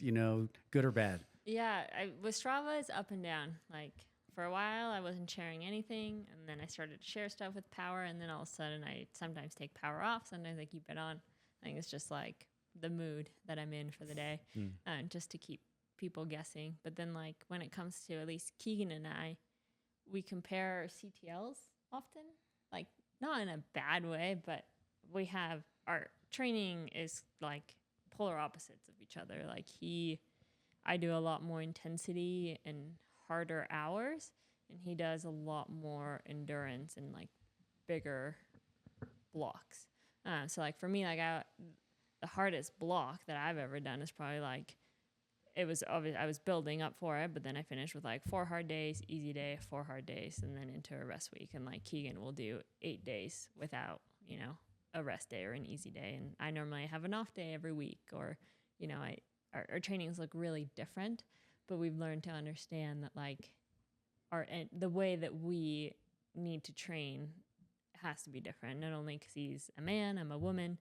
good or bad? Yeah, with Strava, it's up and down. Like, for a while, I wasn't sharing anything, and then I started to share stuff with Power, and then all of a sudden, I sometimes take Power off, sometimes I keep it on. I think it's just like the mood that I'm in for the day, just to keep people guessing. But then, like, when it comes to at least Keegan and I, we compare CTLs often, like, not in a bad way, but we have our training is like polar opposites of each other. Like, I do a lot more intensity and harder hours, and he does a lot more endurance and like bigger blocks. So like for me, like the hardest block that I've ever done is probably like it was obvious I was building up for it, but then I finished with like 4 hard days, easy day, 4 hard days, and then into a rest week. And like Keegan will do 8 days without, a rest day or an easy day. And I normally have an off day every week, or, our trainings look really different, but we've learned to understand that like the way that we need to train has to be different, not only because he's a man, I'm a woman,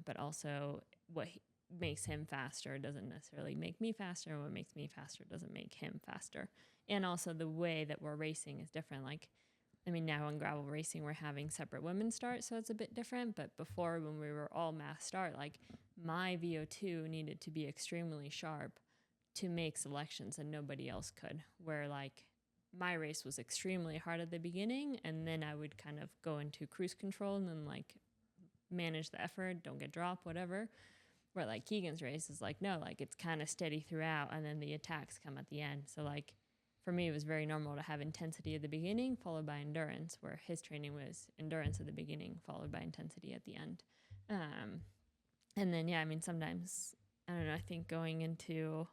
but also what makes him faster doesn't necessarily make me faster, and what makes me faster doesn't make him faster. And also the way that we're racing is different. Like, I mean, now in gravel racing, we're having separate women start, so it's a bit different. But before, when we were all mass start, like my VO2 needed to be extremely sharp to make selections, and nobody else could. Where like my race was extremely hard at the beginning, and then I would kind of go into cruise control and then like manage the effort, don't get dropped, whatever. Where like Keegan's race is like, no, like it's kind of steady throughout, and then the attacks come at the end. So like for me, it was very normal to have intensity at the beginning followed by endurance, where his training was endurance at the beginning followed by intensity at the end. And then, yeah, I mean, sometimes, I don't know, I think going into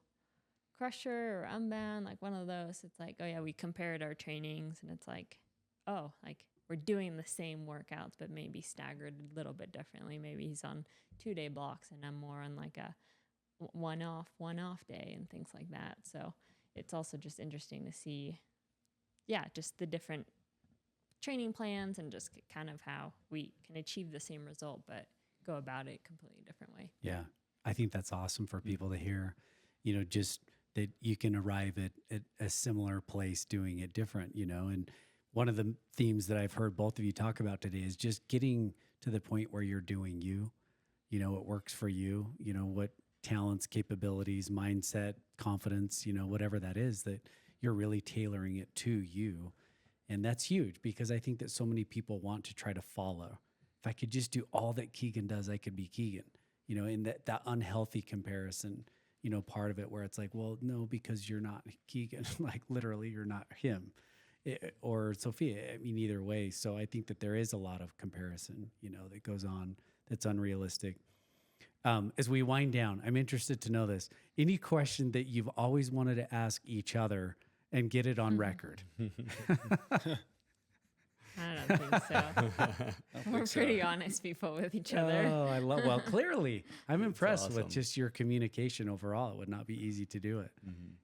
Crusher or Unbound, like one of those, it's like, oh yeah, we compared our trainings, and it's like, oh, like we're doing the same workouts, but maybe staggered a little bit differently. Maybe he's on 2-day blocks and I'm more on like a one off day and things like that. So it's also just interesting to see, yeah, just the different training plans and just kind of how we can achieve the same result, but go about it a completely different way. Yeah. I think that's awesome for people to hear, just that you can arrive at a similar place doing it different, and one of the themes that I've heard both of you talk about today is just getting to the point where you're doing what works for you, what talents, capabilities, mindset, confidence, whatever that is, that you're really tailoring it to you. And that's huge, because I think that so many people want to try to follow. If I could just do all that Keegan does, I could be Keegan, in that unhealthy comparison, part of it where it's like, well, no, because you're not Keegan, like literally you're not him. Or Sofia, I mean, either way. So I think that there is a lot of comparison, that goes on that's unrealistic. As we wind down, I'm interested to know this. Any question that you've always wanted to ask each other and get it on record? I don't think so. We're pretty honest people with each other. Oh, I love, well, clearly I'm impressed with awesome. just your communication overall. It would not be easy to do it.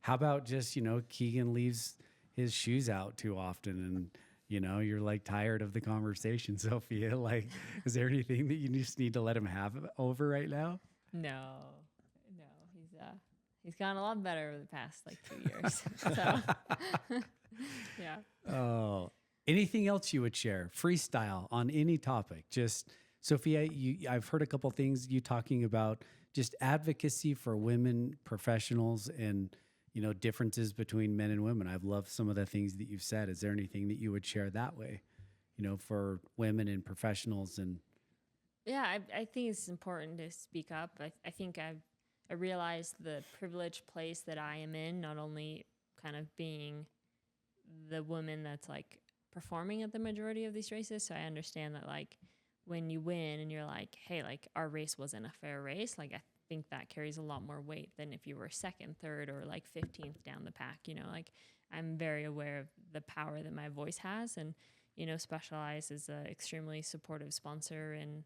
How about just, Keegan leaves his shoes out too often, and you're like tired of the conversation, Sofia? Like, is there anything that you just need to let him have over right now? No, he's gotten a lot better over the past like 2 years. So yeah. Oh, anything else you would share? Freestyle on any topic. Just Sofia, I've heard a couple things you talking about just advocacy for women professionals and differences between men and women. I've loved some of the things that you've said. Is there anything that you would share that way, for women and professionals? And yeah, I think it's important to speak up. I think I realized the privileged place that I am in, not only kind of being the woman that's like performing at the majority of these races. So I understand that like when you win and you're like, hey, like our race wasn't a fair race, like I think that carries a lot more weight than if you were second, third, or like 15th down the pack. Like I'm very aware of the power that my voice has, and Specialized is an extremely supportive sponsor, and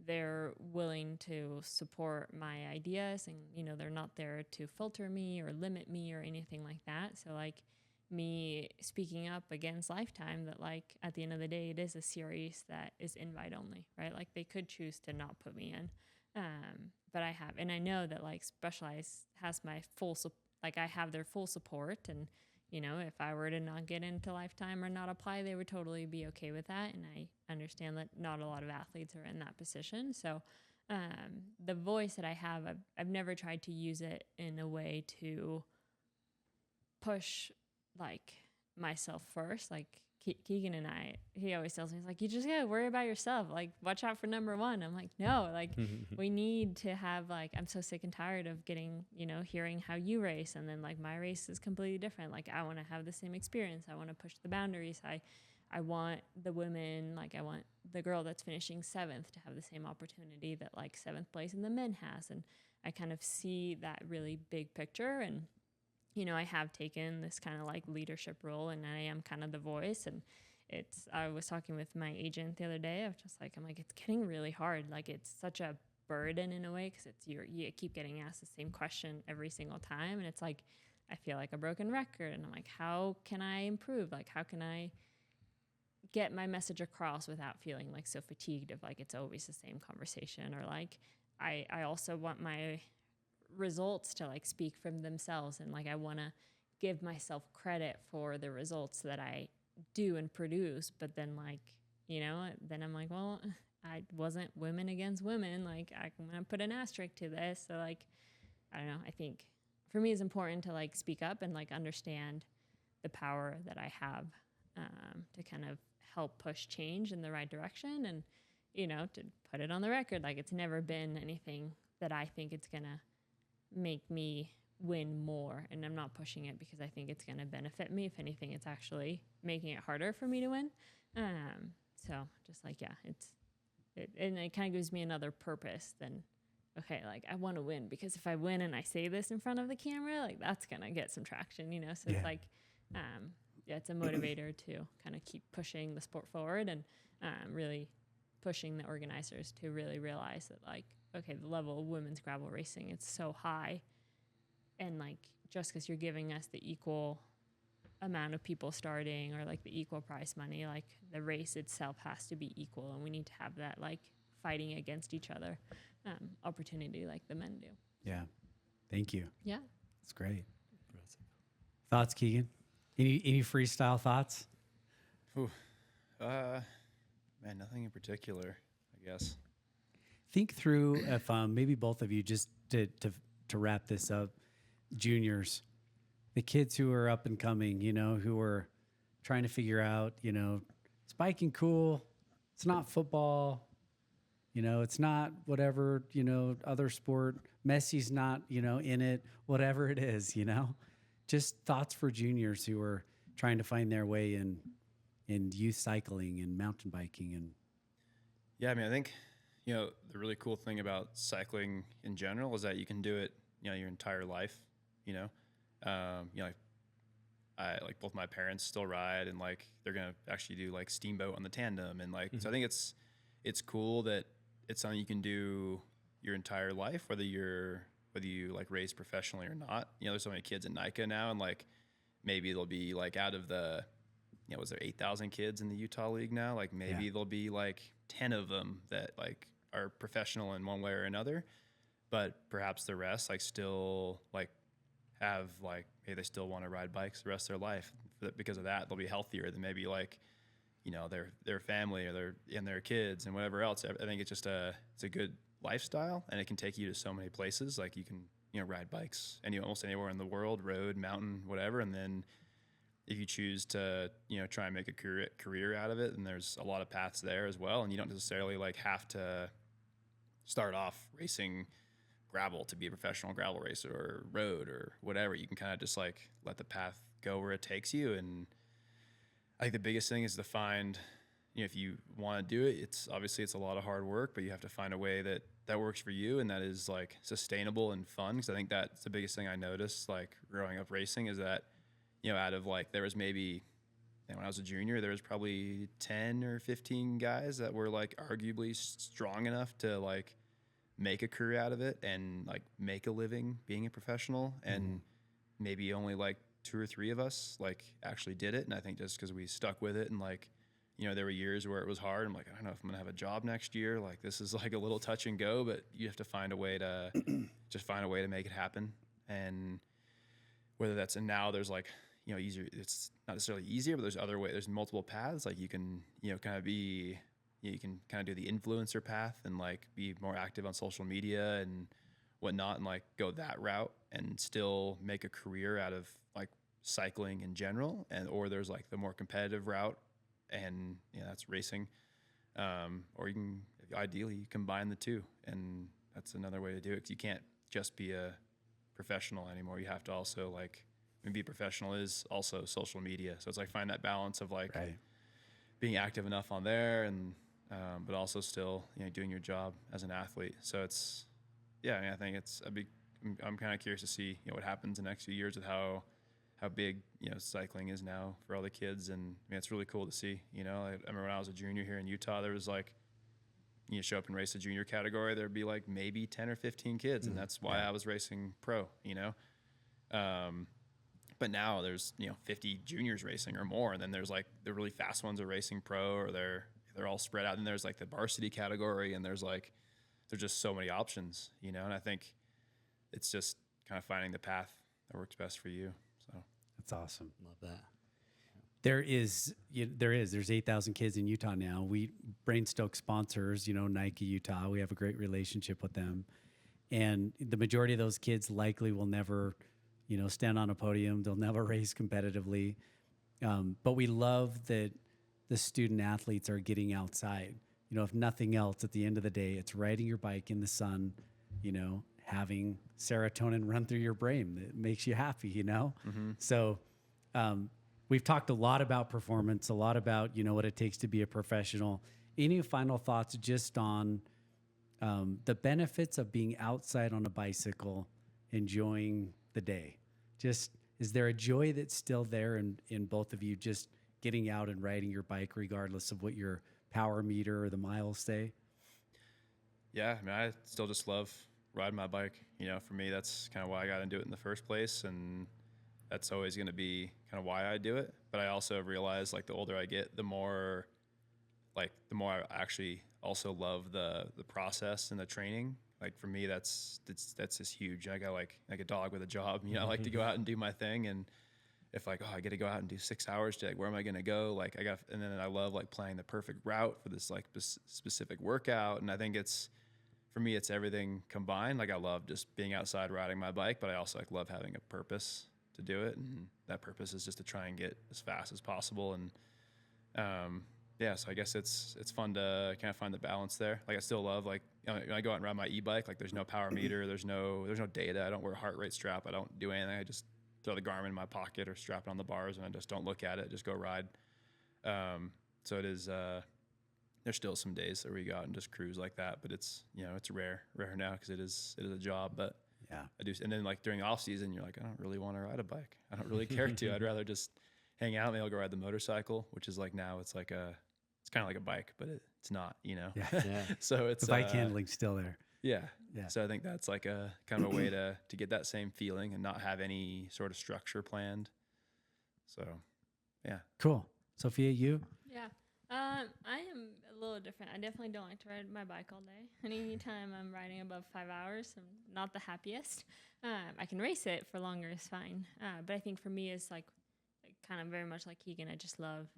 they're willing to support my ideas, and they're not there to filter me or limit me or anything like that. So like me speaking up against Lifetime, that like at the end of the day it is a series that is invite only, right? Like they could choose to not put me in. But I have, and I know that like Specialized has my I have their full support, and if I were to not get into Lifetime or not apply, they would totally be okay with that. And I understand that not a lot of athletes are in that position. So the voice that I have, I've never tried to use it in a way to push like myself first. Like Keegan and he always tells me, he's like, you just gotta worry about yourself. Like, watch out for number one. I'm like, no, like we need to have like, I'm so sick and tired of getting, hearing how you race. And then like my race is completely different. Like I want to have the same experience. I want to push the boundaries. I want the women, like I want the girl that's finishing 7th to have the same opportunity that like 7th place in the men has. And I kind of see that really big picture. And, you know, I have taken this kind of like leadership role, and I am kind of the voice. And I was talking with my agent the other day. I was just like, I'm like, it's getting really hard. Like, it's such a burden in a way, because you keep getting asked the same question every single time. And it's like, I feel like a broken record. And I'm like, how can I improve? Like, how can I get my message across without feeling like so fatigued of like it's always the same conversation? Or like, I also want my results to like speak from themselves, and like I want to give myself credit for the results that I do and produce. But then, like, you know, then I'm like, well, I wasn't women against women. Like, I'm gonna put an asterisk to this. So like, I don't know, I think for me it's important to like speak up and like understand the power that I have, to kind of help push change in the right direction. And, you know, to put it on the record, like, it's never been anything that I think it's gonna make me win more. And I'm not pushing it because I think it's gonna benefit me. If anything, it's actually making it harder for me to win. So just like, yeah, and it kind of gives me another purpose than, okay, like, I want to win, because if I win and I say this in front of the camera, like, that's gonna get some traction, you know. So it's like, yeah, it's a motivator to kind of keep pushing the sport forward, and really pushing the organizers to really realize that, like, okay, the level of women's gravel racing, it's so high, and like, just because you're giving us the equal amount of people starting, or like the equal prize money, like, the race itself has to be equal, and we need to have that like fighting against each other opportunity like the men do. Yeah. Thank you. Yeah. That's great. Thoughts, Keegan? Any freestyle thoughts? Ooh. Man, nothing in particular, I guess. Think through if maybe both of you, just to wrap this up, juniors, the kids who are up and coming, you know, who are trying to figure out, you know, it's biking cool. It's not football. You know, it's not whatever, you know, other sport. Messi's not, you know, in it, whatever it is, you know. Just thoughts for juniors who are trying to find their way in youth cycling and mountain biking. And Yeah, I mean, I think, you know, the really cool thing about cycling in general is that you can do it, you know, your entire life, you know. You know, like both my parents still ride, and like they're gonna actually do like steamboat on the tandem, and like so I think it's cool that it's something you can do your entire life, whether you like race professionally or not. You know, there's so many kids in NICA now, and like maybe there'll be like, out of the, you know, was there 8,000 kids in the Utah League now? Like maybe there'll be like 10 of them that like are professional in one way or another, but perhaps the rest like still like have like, hey, they still want to ride bikes the rest of their life. Because of that, they'll be healthier than maybe like, you know, their family or their kids and whatever else. I think it's just it's a good lifestyle, and it can take you to so many places. Like you can, you know, ride bikes almost anywhere in the world, road, mountain, whatever. And then if you choose to, you know, try and make a career out of it, then there's a lot of paths there as well. And you don't necessarily like have to start off racing gravel to be a professional gravel racer, or road or whatever. You can kind of just like let the path go where it takes you. And I think the biggest thing is to find, you know, if you want to do it, it's a lot of hard work, but you have to find a way that works for you, and that is like sustainable and fun. Because I think that's the biggest thing I noticed, like growing up racing, is that, you know, out of like, there was maybe, when I was a junior, there was probably 10 or 15 guys that were like arguably strong enough to like make a career out of it and like make a living being a professional. And maybe only like 2 or 3 of us like actually did it. And I think just because we stuck with it, and like, you know, there were years where it was hard. I'm like, I don't know if I'm gonna have a job next year. Like, this is like a little touch and go, but you have to find a way to make it happen. And whether that's, and now there's like, you know, easier, it's not necessarily easier, but there's other ways, there's multiple paths. Like you can, you know, kind of be, you can kind of do the influencer path and like be more active on social media and whatnot, and like go that route and still make a career out of like cycling in general. And, or there's like the more competitive route, and, you know, that's racing. Or you can, ideally you combine the two, and that's another way to do it. 'Cause you can't just be a professional anymore. You have to also like, be professional is also social media. So it's like, find that balance of like being active enough on there, and but also still, you know, doing your job as an athlete. So it's yeah, I mean, I think I'm kind of curious to see, what happens in the next few years with how big, cycling is now for all the kids. And I mean, it's really cool to see, I remember when I was a junior here in Utah, there was like, show up and race the junior category, there'd be like maybe 10 or 15 kids. And that's why I was racing pro, but now there's, 50 juniors racing or more. And then there's like the really fast ones are racing pro, or they're all spread out. And there's like the varsity category, and there's just so many options, and I think it's just kind of finding the path that works best for you. So That's awesome. Love that. There's 8,000 kids in Utah now. BrainStoke sponsors, Nike Utah. We have a great relationship with them. And the majority of those kids likely will never, stand on a podium. They'll never race competitively. But we love that the student athletes are getting outside. If nothing else, at the end of the day, it's riding your bike in the sun, having serotonin run through your brain that makes you happy, Mm-hmm. So we've talked a lot about performance, a lot about, what it takes to be a professional. Any final thoughts just on the benefits of being outside on a bicycle, enjoying the day? Just, is there a joy that's still there in both of you, just getting out and riding your bike, regardless of what your power meter or the miles say? Yeah, I mean, I still just love riding my bike. For me, that's kind of why I got into it in the first place, and that's always going to be kind of why I do it. But I also realize, like, the older I get, the more I actually also love the process and the training. Like, for me, that's just huge. I got like a dog with a job. I like to go out and do my thing, and if I get to go out and do 6 hours, where am I going to go? And then I love like planning the perfect route for this like specific workout. And I think for me, it's everything combined. Like, I love just being outside riding my bike, but I also love having a purpose to do it. And that purpose is just to try and get as fast as possible. And, so I guess it's fun to kind of find the balance there. Like, I still love, like, when I go out and ride my e-bike, like, there's no power meter, there's no data. I don't wear a heart rate strap. I don't do anything. I just throw the Garmin in my pocket or strap it on the bars, and I just don't look at it, just go ride. So it is, there's still some days that we go out and just cruise like that, but it's, it's rare now because it is a job, but Yeah. I do. And then, like, during off season, you're like, I don't really want to ride a bike. I don't really care to. I'd rather just hang out. Maybe I'll go ride the motorcycle, which is like, now it's like it's kind of like a bike, but it's not, Yeah. Yeah. So it's The bike handling's still there. Yeah. Yeah. So I think that's like a kind of a way to get that same feeling and not have any sort of structure planned. So, yeah. Cool. Sophia, you? Yeah. I am a little different. I definitely don't like to ride my bike all day. And anytime I'm riding above 5 hours, I'm not the happiest. I can race it for longer, is fine. But I think for me, it's like kind of very much like Keegan. I just love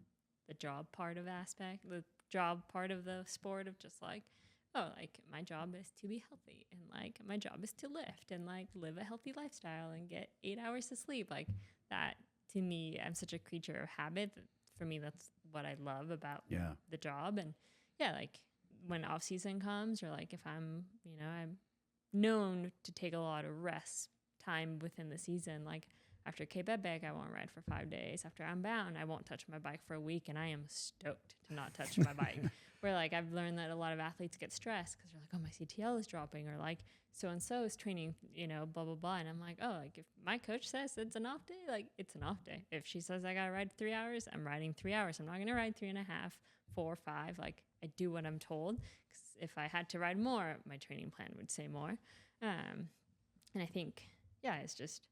the job part of the job part of the sport of just like, oh, like, my job is to be healthy, and like my job is to lift and like live a healthy lifestyle and get 8 hours of sleep. Like, that, to me, I'm such a creature of habit that for me, that's what I love about the job. And yeah, like, when off season comes, or like if I'm known to take a lot of rest time within the season. Like, after Cape Epic, I won't ride for 5 days. After Unbound, I won't touch my bike for a week, and I am stoked to not touch my bike. Where, like, I've learned that a lot of athletes get stressed because they're like, oh, my CTL is dropping, or like, so-and-so is training, blah, blah, blah. And I'm like, oh, like, if my coach says it's an off day, like, it's an off day. If she says I got to ride 3 hours, I'm riding 3 hours. I'm not going to ride 3.5, 4, 5. Like, I do what I'm told. Because if I had to ride more, my training plan would say more. And I think, it's just,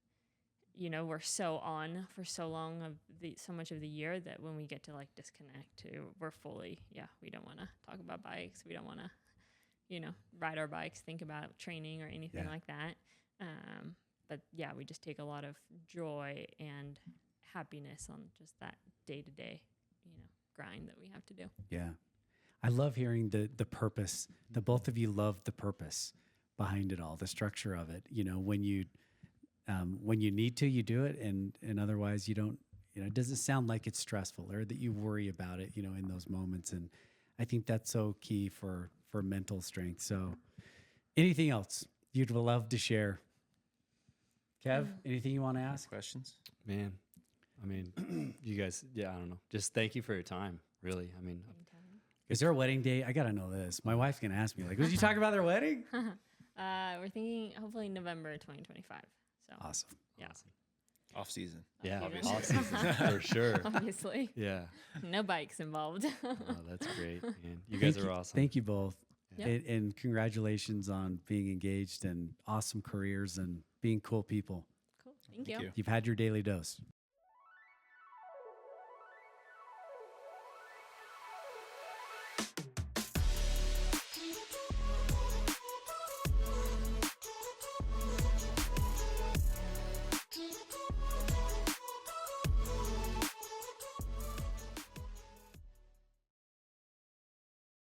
we're so on for so long so much of the year that when we get to like disconnect, we're fully, we don't want to talk about bikes. We don't want to, ride our bikes, think about training or anything like that. But we just take a lot of joy and happiness on just that day-to-day, grind that we have to do. Yeah. I love hearing the purpose, that both of you love the purpose behind it all, the structure of it. When you need to, you do it. And otherwise you don't, it doesn't sound like it's stressful or that you worry about it, in those moments. And I think that's so key for mental strength. So anything else you'd love to share? Kev, anything you want to ask? Questions? Man, I mean, you guys, I don't know. Just thank you for your time, really. I mean, Is there a wedding day? I got to know this. My wife's going to ask me, like, was you talking about their wedding? We're thinking hopefully November 2025. So Awesome. yeah, Off season. Yeah, Obviously. off season for sure. obviously Yeah. no bikes involved. Oh, that's great, man. You guys are awesome. Thank you both. Yeah. And congratulations on being engaged and awesome careers and being cool people. Cool. Thank you. you. You've had your daily dose.